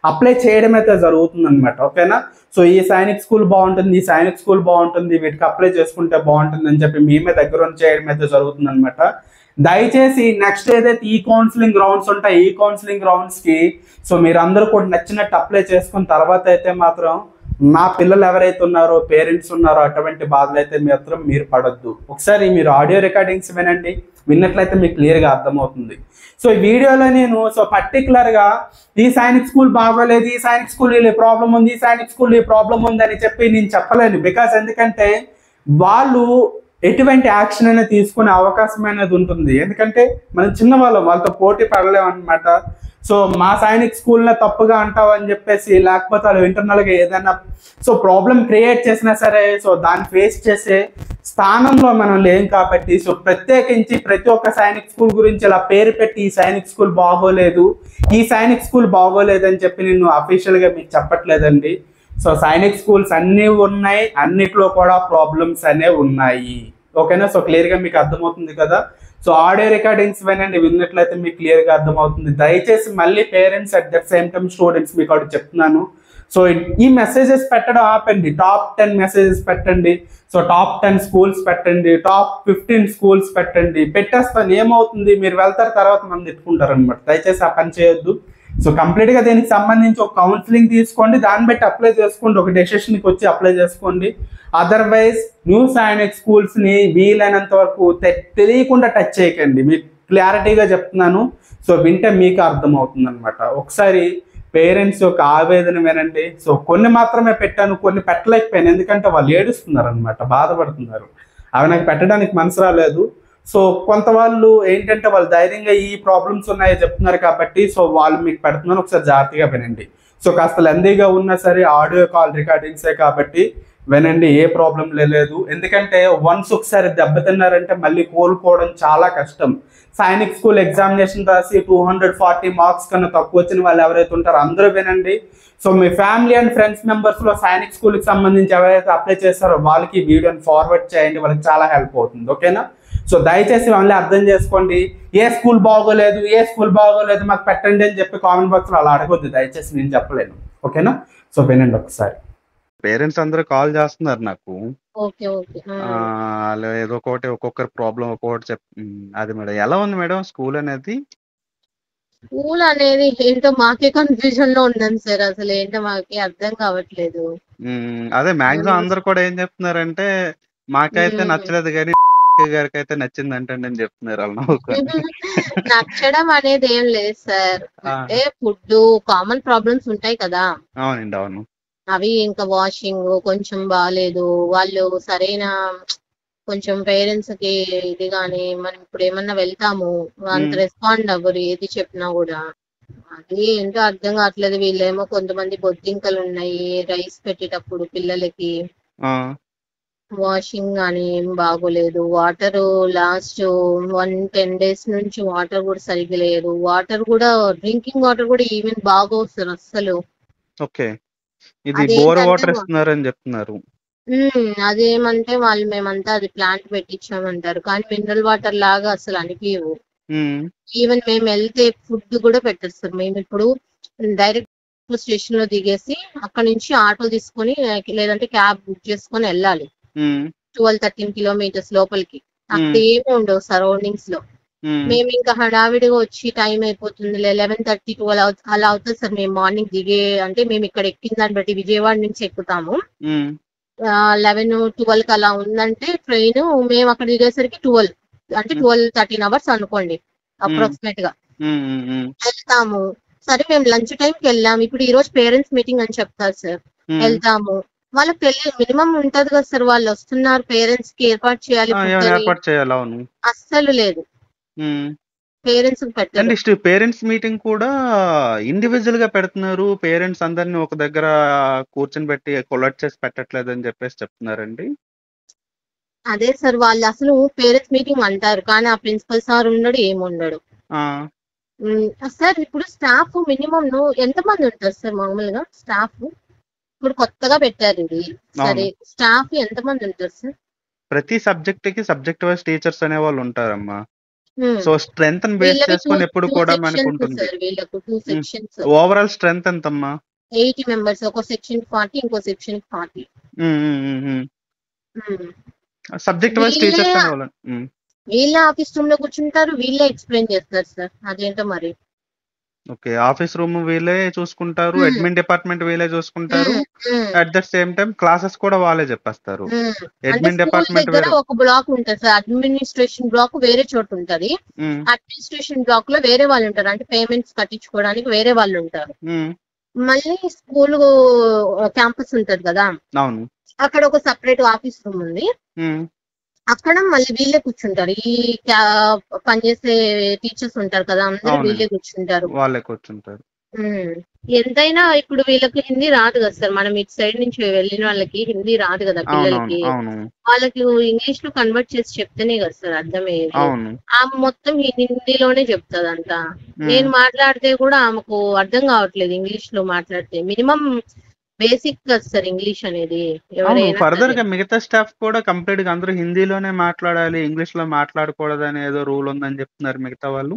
అప్లై చేయడం అయితే జరుగుతుంది అనమాట, ఓకేనా. సో ఈ సైనిక్ స్కూల్ బాగుంటుంది, ఈ సైనిక్ స్కూల్ బాగుంటుంది, వీటికి అప్లై చేసుకుంటే బాగుంటుంది అని చెప్పి మేమే దగ్గర చేయడం అయితే జరుగుతుంది అనమాట. దయచేసి నెక్స్ట్ ఏదైతే ఈ కౌన్సిలింగ్ రౌండ్స్ ఉంటాయి, ఈ కౌన్సిలింగ్ రౌండ్స్కి సో మీరు అందరూ కూడా నచ్చినట్టు అప్లై చేసుకున్న తర్వాత అయితే మాత్రం మా పిల్లలు ఎవరైతే ఉన్నారో, పేరెంట్స్ ఉన్నారో అటువంటి బాధలు అయితే మాత్రం మీరు పడొద్దు. ఒకసారి మీరు ఆడియో రికార్డింగ్స్ వినండి, విన్నట్లయితే మీకు క్లియర్గా అర్థమవుతుంది. సో ఈ వీడియోలో నేను సో పర్టికులర్గా ఈ సైనిక్ స్కూల్ బాగోలేదు, ఈ సైనిక్ స్కూల్ ఈ ప్రాబ్లం ఉంది, ఈ సైనిక్ స్కూల్ ఈ ప్రాబ్లం ఉంది అని చెప్పి నేను చెప్పలేను. బికాస్ ఎందుకంటే వాళ్ళు ఎటువంటి యాక్షన్ అనేది తీసుకునే అవకాశం అనేది ఉంటుంది. ఎందుకంటే మనం వాళ్ళతో పోటీ పడలేము అనమాట. సో మా సైనిక్ స్కూల్నే తప్పుగా అంటావు అని చెప్పేసి, లేకపోతే వాళ్ళు ఇంటర్నల్గా ఏదైనా సో ప్రాబ్లం క్రియేట్ చేసినా సరే సో దాన్ని ఫేస్ చేసే స్థానంలో మనం లేం కాబట్టి, సో ప్రత్యేకించి ప్రతి ఒక్క సైనిక్ స్కూల్ గురించి ఇలా పేరు పెట్టి ఈ సైనిక్ స్కూల్ బాగోలేదు, ఈ సైనిక్ స్కూల్ బాగోలేదు అని చెప్పి నేను అఫీషియల్గా మీకు చెప్పట్లేదండి. సో సైనిక్ స్కూల్స్ అన్నీ ఉన్నాయి, అన్నిట్లో కూడా ప్రాబ్లమ్స్ అనేవి ఉన్నాయి, ఓకేనా. సో క్లియర్గా మీకు అర్థమవుతుంది కదా. సో ఆడియో రికార్డింగ్స్ వినండి, విన్నట్లయితే మీకు క్లియర్గా అర్థమవుతుంది. దయచేసి మళ్ళీ parents at that same time students మీకు ఒకటి చెప్తున్నాను. సో ఈ మెసేజెస్ పెట్టడం ఆపండి, టాప్ 10 మెసేజెస్ పెట్టండి, సో టాప్ 10 స్కూల్స్ పెట్టండి, టాప్ 15 స్కూల్స్ పెట్టండి. పెట్టేస్తాను, ఏమవుతుంది మీరు వెళ్తారు, తర్వాత మనం తిట్టుకుంటారు అనమాట. దయచేసి ఆ పని చేయొద్దు. సో కంప్లీట్గా దీనికి సంబంధించి ఒక కౌన్సిలింగ్ తీసుకోండి, దాన్ని బట్టి అప్లై చేసుకోండి, ఒక డెసిషన్కి వచ్చి అప్లై చేసుకోండి. అదర్వైజ్ న్యూ సైనిక్ స్కూల్స్ని వీలైనంత వరకు తెలియకుండా టచ్ చేయకండి. మీకు క్లారిటీగా చెప్తున్నాను, సో వింటే మీకు అర్థమవుతుంది అనమాట. ఒకసారి పేరెంట్స్ యొక్క ఆవేదన వినండి. సో కొన్ని మాత్రమే పెట్టాను, కొన్ని పెట్టలేకపోయాను, ఎందుకంటే వాళ్ళు ఏడుస్తున్నారు అనమాట, బాధపడుతున్నారు. అవి నాకు పెట్టడానికి మనసు రాలేదు. సో కొంత వాళ్ళు ఏంటంటే వాళ్ళు ధైర్యంగా ఈ ప్రాబ్లమ్స్ ఉన్నాయో చెప్తున్నారు కాబట్టి సో వాళ్ళు మీకు పెడుతున్నాను, ఒకసారి జాగ్రత్తగా వినండి. సో కాస్త లెందీగా ఉన్నా సరే ఆడియో కాల్ రికార్డింగ్సే కాబట్టి వినండి, ఏ ప్రాబ్లం లేదు. ఎందుకంటే వన్స్ ఒకసారి దెబ్బతిన్నారంటే మళ్ళీ కోలుకోవడం చాలా కష్టం. సైనిక్ స్కూల్ ఎగ్జామినేషన్ రాసి 240 మార్క్స్ కన్నా తక్కువ వచ్చిన వాళ్ళు ఎవరైతే ఉంటారో అందరూ వినండి. సో మీ ఫ్యామిలీ అండ్ ఫ్రెండ్స్ మెంబర్స్లో సైనిక్ స్కూల్కి సంబంధించి ఎవరైతే అప్లై చేస్తారో వాళ్ళకి ఈ వీడియోని ఫార్వర్డ్ చేయండి, వాళ్ళకి చాలా హెల్ప్ అవుతుంది. ఓకేనా? సో దయచేసి మళ్ళీ అర్థం చేసుకోండి. ఏ స్కూల్ బాగోలేదు మాకు పెట్టండి అని చెప్పి కామెంట్ బాక్స్లో అలా అడగొద్దు దయచేసి, నేను చెప్పలేను. ఓకేనా? సో వినండి ఒకసారి. పేరెంట్స్ అందరూ కాల్ చేస్తున్నారు నాకు. ఓకే ఓకే వాళ్ళు ఏదో ఒకటి ఒక్కొక్కరి ప్రాబ్లం ఒక్కొక్కటి అది మేడం ఎలా ఉంది మేడం స్కూల్ అనేది? స్కూల్ అనేది ఏంటో మాకే కన్ఫ్యూజన్ లో ఉన్నాం సార్. అసలు ఏంటో మాకే అర్థం కావట్లేదు. అదే మాక్సిమం అందరు కూడా ఏం చెప్తున్నారంటే మాకైతే నచ్చలేదు కానీ గారికి అయితే నచ్చింది అంటే నేను చెప్తున్నారు వాళ్ళు నవ్వుకొని. నచ్చడం అనేది ఏం లేదు సార్. అంటే ఫుడ్ కామన్ ప్రాబ్లమ్స్ ఉంటాయి కదా. అవునండి, అవును. అవి ఇంకా వాషింగ్ కొంచెం బాగాలేదు, వాళ్ళు సరైన కొంచెం పేరెంట్స్ కి ఇది కానీ మనం ఇప్పుడు ఏమన్నా వెళ్తాము అంత రెస్పాండ్ అవ్వరు ఏది చెప్పినా కూడా. అది ఏంటో అర్థం కావట్లేదు. వీళ్ళేమో కొంతమంది బొద్దింకలు ఉన్నాయి రైస్ పెట్టేటప్పుడు పిల్లలకి, వాషింగ్ కానీ ఏం బాగోలేదు. వాటర్ లాస్ట్ 10 days నుంచి వాటర్ కూడా సరిగ్గా లేదు. వాటర్ కూడా డ్రింకింగ్ వాటర్ కూడా ఈవెన్ బాగా వస్తారు అస్సలు. ఓకే, ఇది బోర్ వాటర్ ఇస్తున్నారని చెప్తున్నారు. అదేమంటే వాళ్ళు మేమంతా అది ప్లాంట్ పెట్టించామంటారు కానీ మినరల్ వాటర్ లాగా అసలు అనిపించవు. ఈవెన్ మేము వెళ్తే ఫుడ్ కూడా పెట్టేస్తారు. మేము ఇప్పుడు డైరెక్ట్ స్టేషన్ లో దిగేసి అక్కడ నుంచి ఆటో తీసుకొని లేదంటే క్యాబ్ బుక్ చేసుకొని వెళ్ళాలి 12-13 kilometers లోపలికి. అక్కడ ఏమి ఉండవు సరౌండింగ్స్ లో. మేము ఇంకా హడావిడిగా వచ్చి టైం అయిపోతుంది 11:30-12 అలా అవుతుంది సార్. మేము మార్నింగ్ దిగే అంటే మేము ఇక్కడ ఎక్కిన దాన్ని బట్టి విజయవాడ నుంచి ఎక్కుతాము 11-12 అలా ఉందంటే ట్రైన్. మేము అక్కడ దిగేసరికి 12 అంటే 12-13 hours అనుకోండి అప్రాక్సిమేట్ గా వెళ్తాము. సరే మేము లంచ్ టైంకి వెళ్ళాము. ఇప్పుడు ఈ రోజు పేరెంట్స్ మీటింగ్ అని చెప్తారు సార్. వెళ్తాము, వాళ్ళకి తెలియదు మినిమం ఉంటది కదా సార్. వాళ్ళు వస్తున్నారు పేరెంట్స్ కి ఏర్పాటు చేయాలి, అస్సలు లేదు. పేరెంట్స్ పెట్టండి. పేరెంట్స్ మీటింగ్ కూడా ఇండివిజువల్ గా పెడుతున్నారు. పేరెంట్స్ అందరిని ఒక దగ్గర కూర్చొని పెట్టి కొలెక్ట్ చేసి పెట్టట్లేదు అని చెప్పేసి చెప్తున్నారండి. అదే సార్, వాళ్ళు అసలు పేరెంట్స్ మీటింగ్ అంటారు కానీ ఆ ప్రిన్సిపల్ సార్ ఉండడు, ఏముండడు సార్. ఇప్పుడు స్టాఫ్ మినిమం ఎంత మంది ఉంటారు సార్ మామూలుగా స్టాఫ్? ఇప్పుడు కొత్తగా పెట్టారు ఇది. సరే స్టాఫ్ ఎంత మంది ఉంటారు సార్? ప్రతి సబ్జెక్ట్ కి సబ్జెక్ట్ వైజ్ టీచర్స్ అనే వాళ్ళు ఉంటారమ్మా. సో స్ట్రెంత్ బేస్ చేసుకొని ఎప్పుడు కూడా మనకు ఉంటుంది. ఓవరాల్ స్ట్రెంత్ ఎంతమ్మా? 80 members. ఒక సెక్షన్ 40, ఇంకో సెక్షన్ 40. సబ్జెక్ట్ వైజ్ టీచర్స్ అనే వాళ్ళు వీళ్ళ ఆఫీస్ రూమ్ లో కూర్చుంటారు, వీళ్ళే ఎక్స్ప్లెయిన్ చేస్తారు సార్. అదేంటో మరి. ఓకే, ఆఫీస్ రూమ్ వీళ్ళే చూసుకుంటారు, అడ్మిన్ డిపార్ట్మెంట్ వీళ్ళే చూసుకుంటారు. At the same time classes కూడా వాళ్ళే చెప్పేస్తారు. అడ్మిన్ డిపార్ట్మెంట్ ఒక బ్లాక్ ఉంటుంది సార్. అడ్మినిస్ట్రేషన్ బ్లాక్ వేరే చోట ఉంటది, అడ్మినిస్ట్రేషన్ బ్లాక్ లో వేరే వాళ్ళు ఉంటారు. అంటే పేమెంట్స్ కట్టించుకోవడానికి వేరే వాళ్ళు ఉంటారు. మళ్ళీ స్కూల్ క్యాంపస్ ఉంటది కదా, అక్కడ ఒక సపరేట్ ఆఫీస్ రూమ్ ఉంది. అక్కడ మళ్ళీ వీళ్ళే కూర్చుంటారు. ఈ పనిచేసే టీచర్స్ ఉంటారు కదా, అందరూ వీళ్ళే కూర్చుంటారు. ఎంతైనా ఇప్పుడు వీళ్ళకి హిందీ రాదు కదా సార్. మనం ఇటు సైడ్ నుంచి వెళ్ళిన వాళ్ళకి హిందీ రాదు కదా పిల్లలకి. వాళ్ళకి ఇంగ్లీష్ లో కన్వర్ట్ చేసి చెప్తేనే కదా సార్ అర్థమయ్యేది. ఆమె మొత్తం హిందీలోనే చెప్తుంది అంతా. నేను మాట్లాడితే కూడా ఆమెకు అర్థం కావట్లేదు ఇంగ్లీష్ లో మాట్లాడితే. మినిమం బేసిక్ కదా సార్ ఇంగ్లీష్ అనేది. ఫర్దర్ గా మిగతా స్టాఫ్ కూడా కంప్లీట్ గా అందరూ హిందీలోనే మాట్లాడాలి, ఇంగ్లీష్ లో మాట్లాడకూడదు అని ఏదో రూల్ ఉందని చెప్తున్నారు మిగతా వాళ్ళు.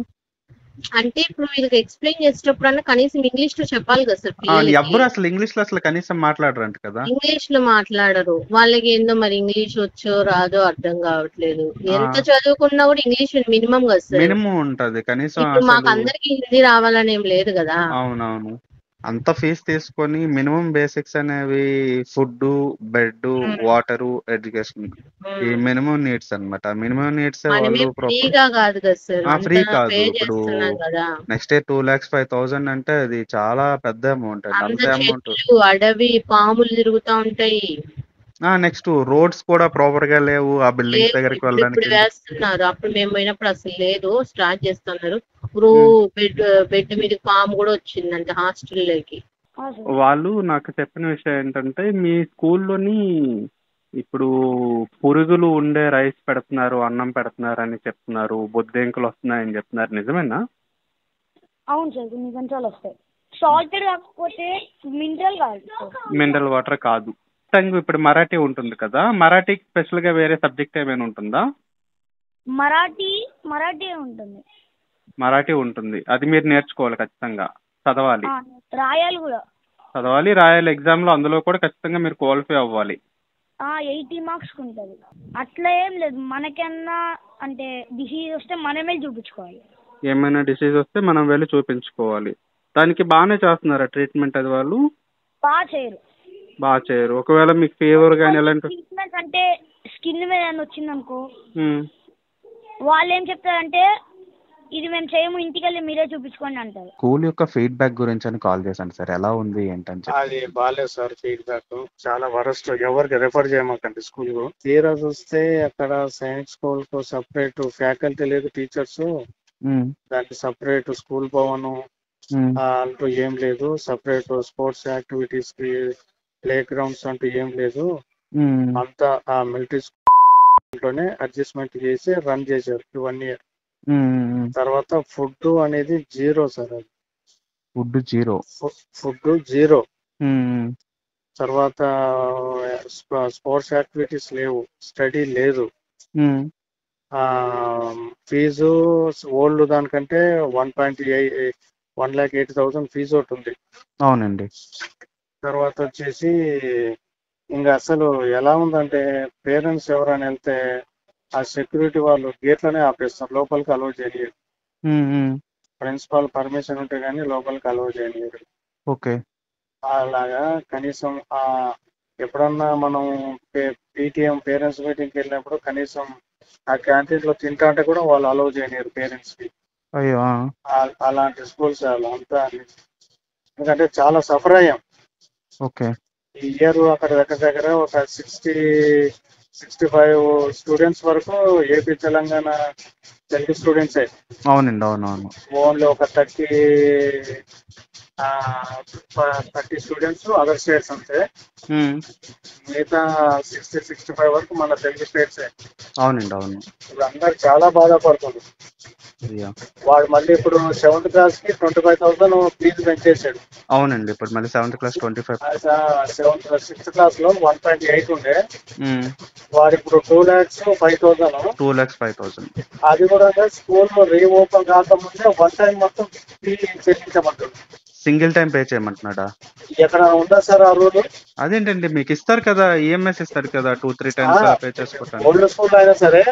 అంటే ఇప్పుడు వీళ్ళకి ఎక్స్ప్లెయిన్ చేసేటప్పుడు కనీసం ఇంగ్లీష్ లో చెప్పాలి కదా సార్. ఎవరు అసలు ఇంగ్లీష్ లో అసలు కనీసం మాట్లాడరంట కదా. ఇంగ్లీష్ లో మాట్లాడరు. వాళ్ళకి ఏందో మరి ఇంగ్లీష్ వచ్చో రాదో అర్థం కావట్లేదు. ఎంత చదువుకున్నా కూడా ఇంగ్లీష్ మినిమం కదా సార్. మినిమం ఉంటది కనీసం. మాకు అందరికి హిందీ రావాలని ఏం లేదు కదా. అవునవును. అంత ఫీజు తీసుకొని మినిమం బేసిక్స్ అనేవి ఫుడ్, బెడ్, వాటరు, ఎడ్యుకేషన్ ఈ ఉమ్. మినిమం నీడ్స్ అన్నమాట. మినిమం నీడ్స్ మనమే వాళ్ళు ప్రాపర్ ఫ్రీగా కాదు కదా సార్, ఫ్రీ అంతా కాదు. పే ఇప్పుడు చేస్తున్నాం కదా. నెక్స్ట్ ఇయర్ 2,05,000 అంటే అది చాలా పెద్ద అమౌంట్ అండి. అంత అంత అమౌంట్. చెట్లు, అడవి, పాములు తిరుగుతా ఉంటాయి. నెక్స్ట్ రోడ్స్ కూడా ప్రాపర్ గా లేవు ఆ బిల్డింగ్స్ లేవు, దగ్గరికి ఇప్పుడు ఇప్పుడు వెళ్ళడానికి. వేస్తున్నారు. అప్పుడు మేము పోయినప్పుడు అసలు లేదు, స్టార్ట్ చేస్తున్నారు. ఇప్పుడు ఉమ్. బెడ్ బెడ్ మీద పాము కూడా వచ్చిందంట హాస్టల్లోకి. వాళ్ళు నాకు చెప్పిన విషయం ఏంటంటే మీ స్కూల్లోని ఇప్పుడు పురుగులు ఉండే రైస్ పెడుతున్నారు, అన్నం పెడుతున్నారు అని చెప్తున్నారు, బొద్దింకలు వస్తున్నాయని చెప్తున్నారు. నిజమేనా? అవును సార్, కొన్ని కొంచెం వస్తాయి. సాల్టెడ్ కాకపోతే మినరల్ కాదు సార్. మినరల్ వాటర్ కాదు. ఇప్పుడు మరాఠీ ఉంటుంది కదా, మరాఠీకి స్పెషల్ గా వేరే సబ్జెక్ట్ ఏమైనా ఉంటుందా? మరాఠీ ఉంటుంది. మరాఠీ ఉంటుంది, అది మీరు నేర్చుకోవాలి ఖచ్చితంగా, చదవాలి. రాయాలి కూడా. చదవాలి, రాయాలి. ఎగ్జామ్ లో అందులో కూడా ఖచ్చితంగా మీరు క్వాలిఫై అవ్వాలి. 80 మార్క్స్ ఉంటుంది. అట్లా ఏం లేదు, మనకన్నా అంటే డిసీజ్ వస్తే మనమే చూపించుకోవాలి. ఏమైనా డిసీజ్ వస్తే మనం వెళ్ళి చూపించుకోవాలి. దానికి బాగానే చేస్తున్నారా ట్రీట్మెంట్? అది వాళ్ళు బాగా చేయరు. బాగా చేయరు. ఒకవేళ మీకు ఫీవర్ కానీ ఎలాంటి ట్రీట్మెంట్ అంటే స్కిన్ మీద ఏమైనా వచ్చిందనుకో, ఉమ్. వాళ్ళు ఏం చెప్తారంటే ఇది మేము చేయము, ఇంటికి వెళ్ళి మీరే చూపించుకోండి అంటారు. స్కూల్ యొక్క ఫీడ్బ్యాక్ గురించి అని కాల్ చేశాను సార్, ఎలా ఉంది ఏంటని చెప్పి. అది బాగాలేదు సార్, ఫీడ్బ్యాక్ చాలా వరస్ట్. ఎవరికి రెఫర్ చేయమాకండి స్కూల్ కు. తీరా చూస్తే అక్కడ సైన్స్ స్కూల్ కు సపరేట్ ఫ్యాకల్టీ లేదు, టీచర్స్ దానికి సపరేట్ స్కూల్ భవన్ అంటూ ఏం లేదు, సపరేట్ స్పోర్ట్స్ యాక్టివిటీస్ కి ప్లే గ్రౌండ్స్ అంటూ ఏం లేదు. అంతా ఆ మిలిటరీ స్కూల్ లోనే అడ్జస్ట్మెంట్ చేసి రన్ చేశారు 1 year. తర్వాత ఫుడ్ అనేది జీరో సార్. అది ఫుడ్ జీరో. తర్వాత స్పోర్ట్స్ యాక్టివిటీస్ లేవు, స్టడీ లేదు. ఫీజు ఓల్డ్ దానికంటే 1,80,000 ఫీజు ఒకటి ఉంది. అవునండి. తర్వాత వచ్చేసి ఇంకా అసలు ఎలా ఉందంటే పేరెంట్స్ ఎవరైనా వెళ్తే ఆ సెక్యూరిటీ వాళ్ళు గేట్లోనే ఆపేస్తారు, లోపలికి అలౌ చేయలేరు. ప్రిన్సిపాల్ పర్మిషన్ ఉంటే గానీ లోపలికి అలౌ చేయలేరు. ఓకే. అలాగా కనీసం ఎప్పుడన్నా మనం పీటీఎం పేరెంట్స్ మీటింగ్కి వెళ్ళినప్పుడు కనీసం ఆ క్యాంటీన్ లో తింటా అంటే కూడా వాళ్ళు అలౌ చేయలేరు పేరెంట్స్ కి. అయ్యో. అలాంటి స్కూల్స్ అంతా. ఎందుకంటే చాలా సఫర్ అయ్యాం. ఓకే. ఈ ఇయర్ అక్కడ దగ్గర ఒక 65 స్టూడెంట్స్ వరకు ఏపీ తెలంగాణ తెలుగు స్టూడెంట్స్. అవునండి, అవునవును. ఓన్లీ ఒక 30 స్టూడెంట్స్ అదర్ స్టేట్స్ అంతే. మిగతా 60-65 వరకు మన తెలుగు స్టేట్స్. అవునండి, అవును. ఇప్పుడు అందరు చాలా బాధపడుతుంది. వాడు మళ్ళీ ఇప్పుడు 7th క్లాస్ కి 25,000 ఫీజు పెంచేసాడు. అవునండి, ఇప్పుడు మళ్ళీ 7th క్లాస్ 25. 6th క్లాస్ లో 1.8 ఉండే, వాడు ఇప్పుడు 2,05,000. 2,05,000. అది కూడా స్కూల్ రీఓపెన్ కాకముందే వన్ టైం మొత్తం ఫీ చెల్లించమంటాడు. సింగిల్ టైం పే చేయమంటున్నాడా? ఎక్కడ ఉందా సార్ ఆ రూల్? అదేంటండి, మీకు ఇస్తారు కదా, ఈఎంఐస్ ఇస్తారు కదా, 2-3 టైమ్స్ పే చేసుకుంటాను. ఓల్డ్ స్కూల్ అయినా సరే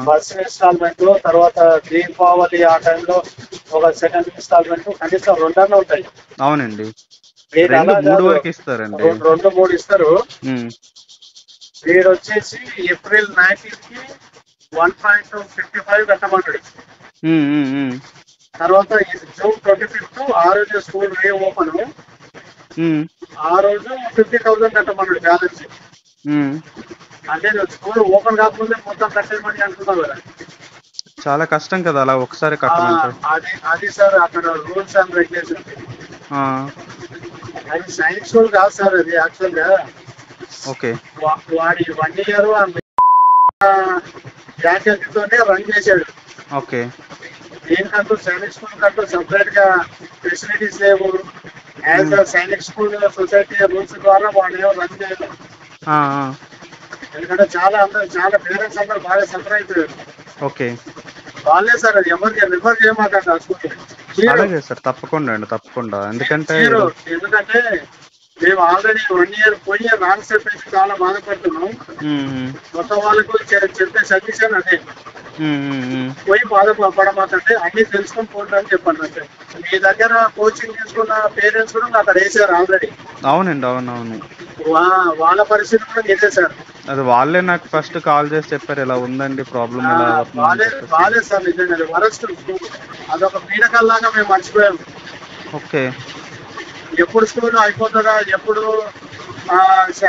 ఫస్ట్ ఇన్స్టాల్మెంట్, తర్వాత దీపావళి ఆ టైంలో ఒక సెకండ్ ఇన్స్టాల్మెంట్ కనీసం 2 ఉంటాయి. అవునండి, 3 వరకు ఇస్తారండి. 2-3 ఇస్తారు. వీడు వచ్చేసి ఏప్రిల్ 19 కి 1.55 కట్టమంటాడు. తర్వాత జూన్ 25th ఆ రోజు స్కూల్ రీఓపెన్, ఆ రోజు 50,000 కట్టమన్నాడు బ్యాలెన్స్. అంటే స్కూల్ ఓపెన్ కాకముందే మొత్తం కట్టేయమని అంటున్నావు కదా. చాలా కష్టం కదా అలా ఒకసారి కట్టమంటే. అది సార్ అక్కడ రూల్స్ అండ్ రెగ్యులేషన్. అది సైన్స్ స్కూల్ కాదు సార్, అది యాక్చువల్ గా. ఓకే. వాడి 1 year ఫ్యాకల్టీతోనే రన్ చేశాడు. ఓకే. దీనికంటూ సైనిక్ స్కూల్ కంటూ సపరేట్ గా ఫెసిలిటీస్ లేవు. As a Sainik school society rules ద్వారా వాళ్ళు రన్ చేయలేదు. ఎందుకంటే చాలా పేరెంట్స్ అందరూ బాగా సఫర్ అయిపోయారు. ఓకే. వాళ్ళే సార్, అది ఎవరికి రిఫర్ చేయమాకండి ఆ స్కూల్. అలాగే సార్, తప్పకుండా అండి, తప్పకుండా. ఎందుకంటే మేము ఆల్రెడీ 1 year పోయి రాంగ్ చెప్పేసి చాలా బాధపడుతున్నాం. కొత్త వాళ్ళకు చెప్పే సజెషన్ అదే, పోయి బాధపడమాకంటే అన్ని తెలుసుకొని పోండి అని చెప్పండి. అంటే మీ దగ్గర కోచింగ్ తీసుకున్న పేరెంట్స్ కూడా నాకు అక్కడ వేసారు ఆల్రెడీ. అవునండి, అవునవును. వాళ్ళ పరిస్థితి కూడా చేసేసారు. అది వాళ్ళే నాకు ఫస్ట్ కాల్ చేసి చెప్పారు, ఇలా ఉందండి ప్రాబ్లం, ఇలా బాగాలేదు సార్, నిజంగా వరస్ట్. అదొక పీడకల్లాగా మేము మర్చిపోయాము. ఓకే. ఎప్పుడు స్కూల్ అయిపోతుందా, ఎప్పుడు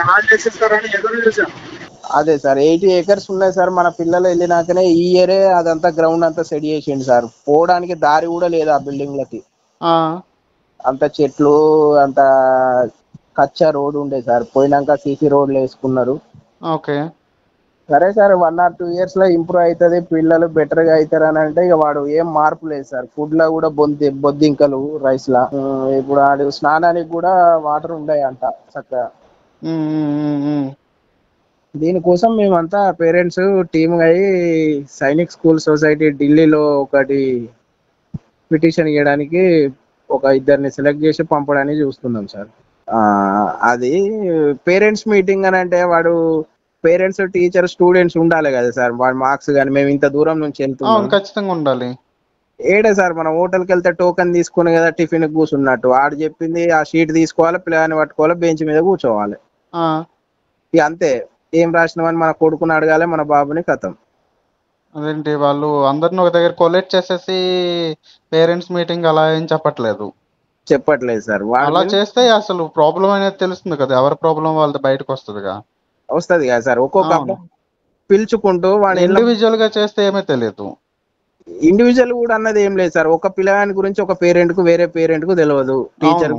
హాలిడేస్ ఇస్తారని ఎదురు చూసాం. అదే సార్ 80 acres ఉన్నాయి సార్. మన పిల్లలు వెళ్ళినాకనే ఈ ఇయరే అదంతా గ్రౌండ్ అంతా సెట్ చేసిండు సార్. పోవడానికి దారి కూడా లేదు ఆ బిల్డింగ్లకి. అంత చెట్లు, అంత కచ్చా రోడ్ ఉండే సార్. పోయినాక సీసీ రోడ్లు వేసుకున్నారు. ఓకే. సరే సార్ 1 or 2 years లో ఇంప్రూవ్ అవుతుంది, పిల్లలు బెటర్ గా అవుతారు అని అంటే ఇక వాడు ఏం మార్పు లేదు సార్. ఫుడ్ లో కూడా బొద్దింకలు రైస్ లా. ఇప్పుడు వాడు స్నానానికి కూడా వాటర్ ఉన్నాయంట చక్కగా. దీనికోసం మేమంతా పేరెంట్స్ టీమ్ అయ్యి సైనిక్ స్కూల్ సొసైటీ ఢిల్లీలో ఒకటి పిటిషన్ ఇవ్వడానికి ఒక 2 సెలెక్ట్ చేసి పంపడానికి చూస్తున్నాం సార్. అది పేరెంట్స్ మీటింగ్ అని అంటే వాడు పేరెంట్స్, టీచర్, స్టూడెంట్స్ ఉండాలి కదా సార్. వాడి మార్క్స్ కానీ మేము ఇంత దూరం నుంచి వెళ్తున్నాం, ఖచ్చితంగా ఉండాలి. ఏడే సార్ మనం హోటల్కి వెళ్తే టోకెన్ తీసుకుని కదా టిఫిన్ కూర్చున్నట్టు ఆడు చెప్పింది ఆ షీట్ తీసుకోవాలి, పిల్లగాని పట్టుకోవాలి, బెంచ్ మీద కూర్చోవాలి. ఇక అంతే, ఏం రాసినామని మన కొడుకుని అడగాలి, మన బాబుని కథం. అదేంటి వాళ్ళు అందరిని ఒక దగ్గర కొలెక్ట్ చేసేసి పేరెంట్స్ మీటింగ్ అలా ఏం చెప్పట్లేదు సార్. అలా చేస్తే అసలు ప్రాబ్లం అనేది తెలుస్తుంది కదా, ఎవరి ప్రాబ్లం వాళ్ళది బయటకు వస్తుంది కదా సార్. ఒక్కొక్క పిలుచుకుంటూ వాడు ఇండివిజువల్ గా చేస్తే ఏమీ తెలియదు. ఇండివిజువల్ కూడా అన్నది ఏం లేదు సార్. ఒక పిల్లగాని గురించి ఒక పేరెంట్ కు వేరే పేరెంట్ కు తెలియదు, టీచర్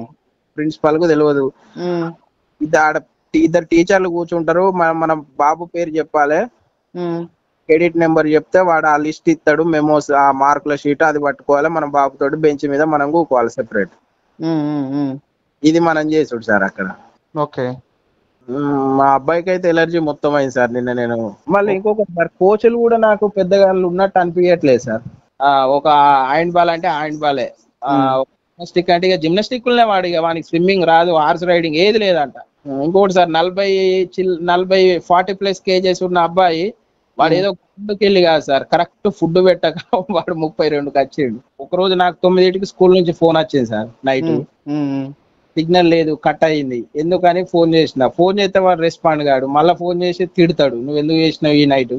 ప్రిన్సిపల్ కు తెలియదు. ఇద్దరు టీచర్లు కూర్చుంటారు, మన బాబు పేరు చెప్పాలి, క్రెడిట్ నెంబర్ చెప్తే వాడు ఆ లిస్ట్ ఇస్తాడు, మెమోస్, ఆ మార్కుల షీట్ అది పట్టుకోవాలి, మన బాబుతోటి బెంచ్ మీద మనం కూకోవాలి సెపరేట్. ఇది మనం చేసుడు సార్ అక్కడ. ఓకే. మా అబ్బాయికి అయితే ఎలర్జీ మొత్తం అయింది సార్ నిన్న. నేను మళ్ళీ ఇంకొకటి సార్, కోచ్లు కూడా నాకు పెద్దగా ఉన్నట్టు అనిపించట్లేదు సార్. ఒక హ్యాండ్ బాల్ అంటే హ్యాండ్ బాలే, జిమ్నాస్టిక్ అంటే ఇక జిమ్నాస్టిక్ వాడు ఇక వానికి స్విమ్మింగ్ రాదు, హార్స్ రైడింగ్ ఏది లేదంట. ఇంకోటి సార్ 40+ కేజెస్ ఉన్న అబ్బాయి వాడు ఏదో ఫుడ్కి వెళ్ళి కాదు సార్, కరెక్ట్ ఫుడ్ పెట్టక వాడు 32కి వచ్చిండు. ఒకరోజు నాకు 9కి స్కూల్ నుంచి ఫోన్ వచ్చింది సార్, నైట్ సిగ్నల్ లేదు, కట్ అయింది. ఎందుకని ఫోన్ చేస్తే వాడు రెస్పాండ్ కాడు. మళ్ళీ ఫోన్ చేసి తిడతాడు, నువ్వు ఎందుకు చేసినావు ఈ నైట్.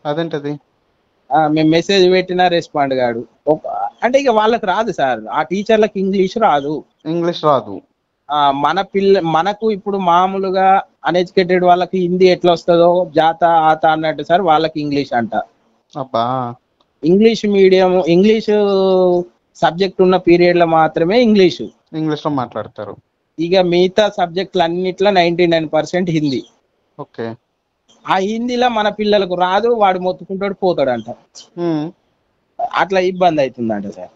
అదేంటది, మేము మెసేజ్ పెట్టినా రెస్పాండ్ కాడు. అంటే ఇక వాళ్ళకి రాదు సార్, ఆ టీచర్లకు ఇంగ్లీష్ రాదు. మనకు ఇప్పుడు మామూలుగా అన్ఎడ్యుకేటెడ్ వాళ్ళకి హిందీ ఎట్లా వస్తుందో జాతా ఆత అన్నట్టు సార్, వాళ్ళకి ఇంగ్లీష్ అంట. ఇంగ్లీష్ మీడియం, ఇంగ్లీష్ సబ్జెక్ట్ ఉన్న పీరియడ్ లో మాత్రమే ఇంగ్లీష్ లో మాట్లాడతారు. ఇక మిగతా సబ్జెక్టులు అన్నిట్లో 99% హిందీ. ఓకే. ఆ హిందీలో మన పిల్లలకు రాదు, వాడు మొత్తుకుంటాడు పోతాడంట. అట్లా ఇబ్బంది అవుతుందంట సార్.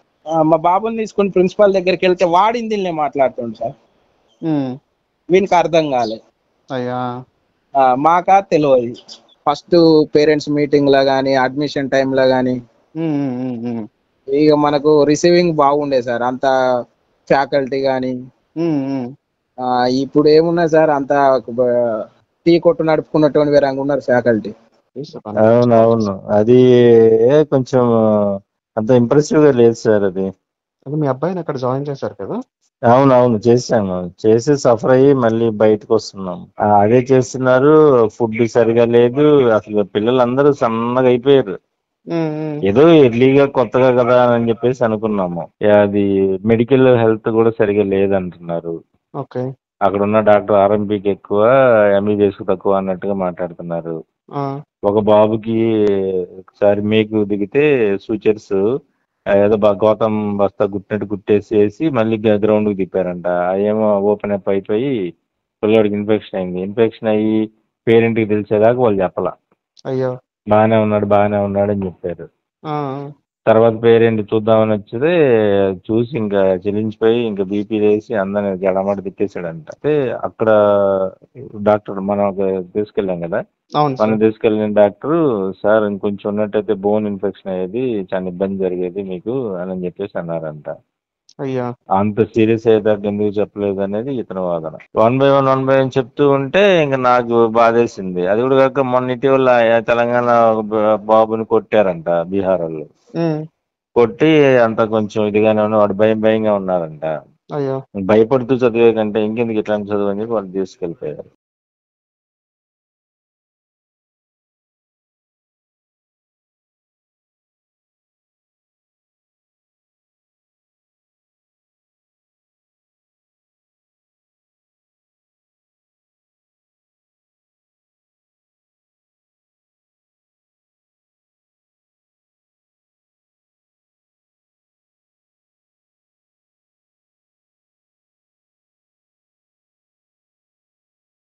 మా బాబుని తీసుకుని ప్రిన్సిపాల్ దగ్గరికి వెళ్తే వాడు హిందీలోనే మాట్లాడుతుండు సార్, వీనికి అర్థం కాలేదు. మాకా తెలియదు. ఫస్ట్ పేరెంట్స్ మీటింగ్ లో గానీ, అడ్మిషన్ టైమ్ లో గానీ ఇక మనకు రిసీవింగ్ బాగుండే సార్, అంత ఫ్యాకల్టీ గానీ. ఇప్పుడు ఏమున్నా సార్, అంత టీ కొట్టు నడుపుకున్నటువంటి వేరంగా ఉన్నారు ఫ్యాకల్టీ. అవునవును, అది కొంచెం అంత ఇంప్రెసివ్ గా లేదు సార్. అది మీ అబ్బాయిని అక్కడ జాయిన్ చేశారు కదా? అవునవును, చేశాను. చేసి సఫర్ అయ్యి మళ్ళీ బయటకు వస్తున్నాం. అదే చేస్తున్నారు. ఫుడ్ సరిగా లేదు, అసలు పిల్లలందరూ సన్నగా అయిపోయారు. ఏదో ఎర్లీగా కొత్తగా కదా అని చెప్పేసి అనుకున్నాము. అది మెడికల్ హెల్త్ కూడా సరిగా లేదంటున్నారు. అక్కడ ఉన్న డాక్టర్ ఆర్ఎంపీకి ఎక్కువ, ఎంబీబీఎస్ తక్కువ అన్నట్టుగా మాట్లాడుతున్నారు. ఒక బాబుకి ఒకసారి మేకు దిగితే సూచర్స్ ఏదో గౌతమ్ బస్తా గుట్టినట్టు గుట్టేసేసి మళ్ళీ గ్రౌండ్ కి తిప్పారంట. అదేమో ఓపెన్ అప్ అయిపోయి పిల్లడికి ఇన్ఫెక్షన్ అయింది. ఇన్ఫెక్షన్ అయ్యి పేరెంట్ కి తెలిసేదాకా వాళ్ళు చెప్పలా. అయ్యో, బాగానే ఉన్నాడు అని చెప్పారు. తర్వాత పేరెంట్ చూద్దామని వచ్చితే చూసి ఇంకా చెల్లించిపోయి ఇంకా బీపీ వేసి అందరిని గడమట తిట్టేసాడంట. అంటే అక్కడ డాక్టర్ మనం తీసుకెళ్ళాం కదా, మనం తీసుకెళ్ళిన డాక్టర్ సార్ ఇంకొంచెం ఉన్నట్టయితే బోన్ ఇన్ఫెక్షన్ అయ్యేది, చాలా ఇబ్బంది జరిగేది మీకు అని చెప్పేసి అన్నారంట. అయ్యా అంత సీరియస్ అయ్యేదాకా ఎందుకు చెప్పలేదు అనేది ఇతని వాదన. 1 by 1 చెప్తూ ఉంటే ఇంకా నాకు బాధేసింది. అది కూడా కాక మొన్న ఇటీవల తెలంగాణ ఒక బాబుని కొట్టారంట బీహార్ వాళ్ళు. కొట్టి అంత కొంచెం ఇదిగానే ఉన్న వాడు భయంగా ఉన్నారంట. అయ్యో భయపడుతూ చదివే కంటే ఇంకెందుకు ఇట్లాంటి చదువు అని చెప్పి వాళ్ళు తీసుకెళ్ళిపోయారు.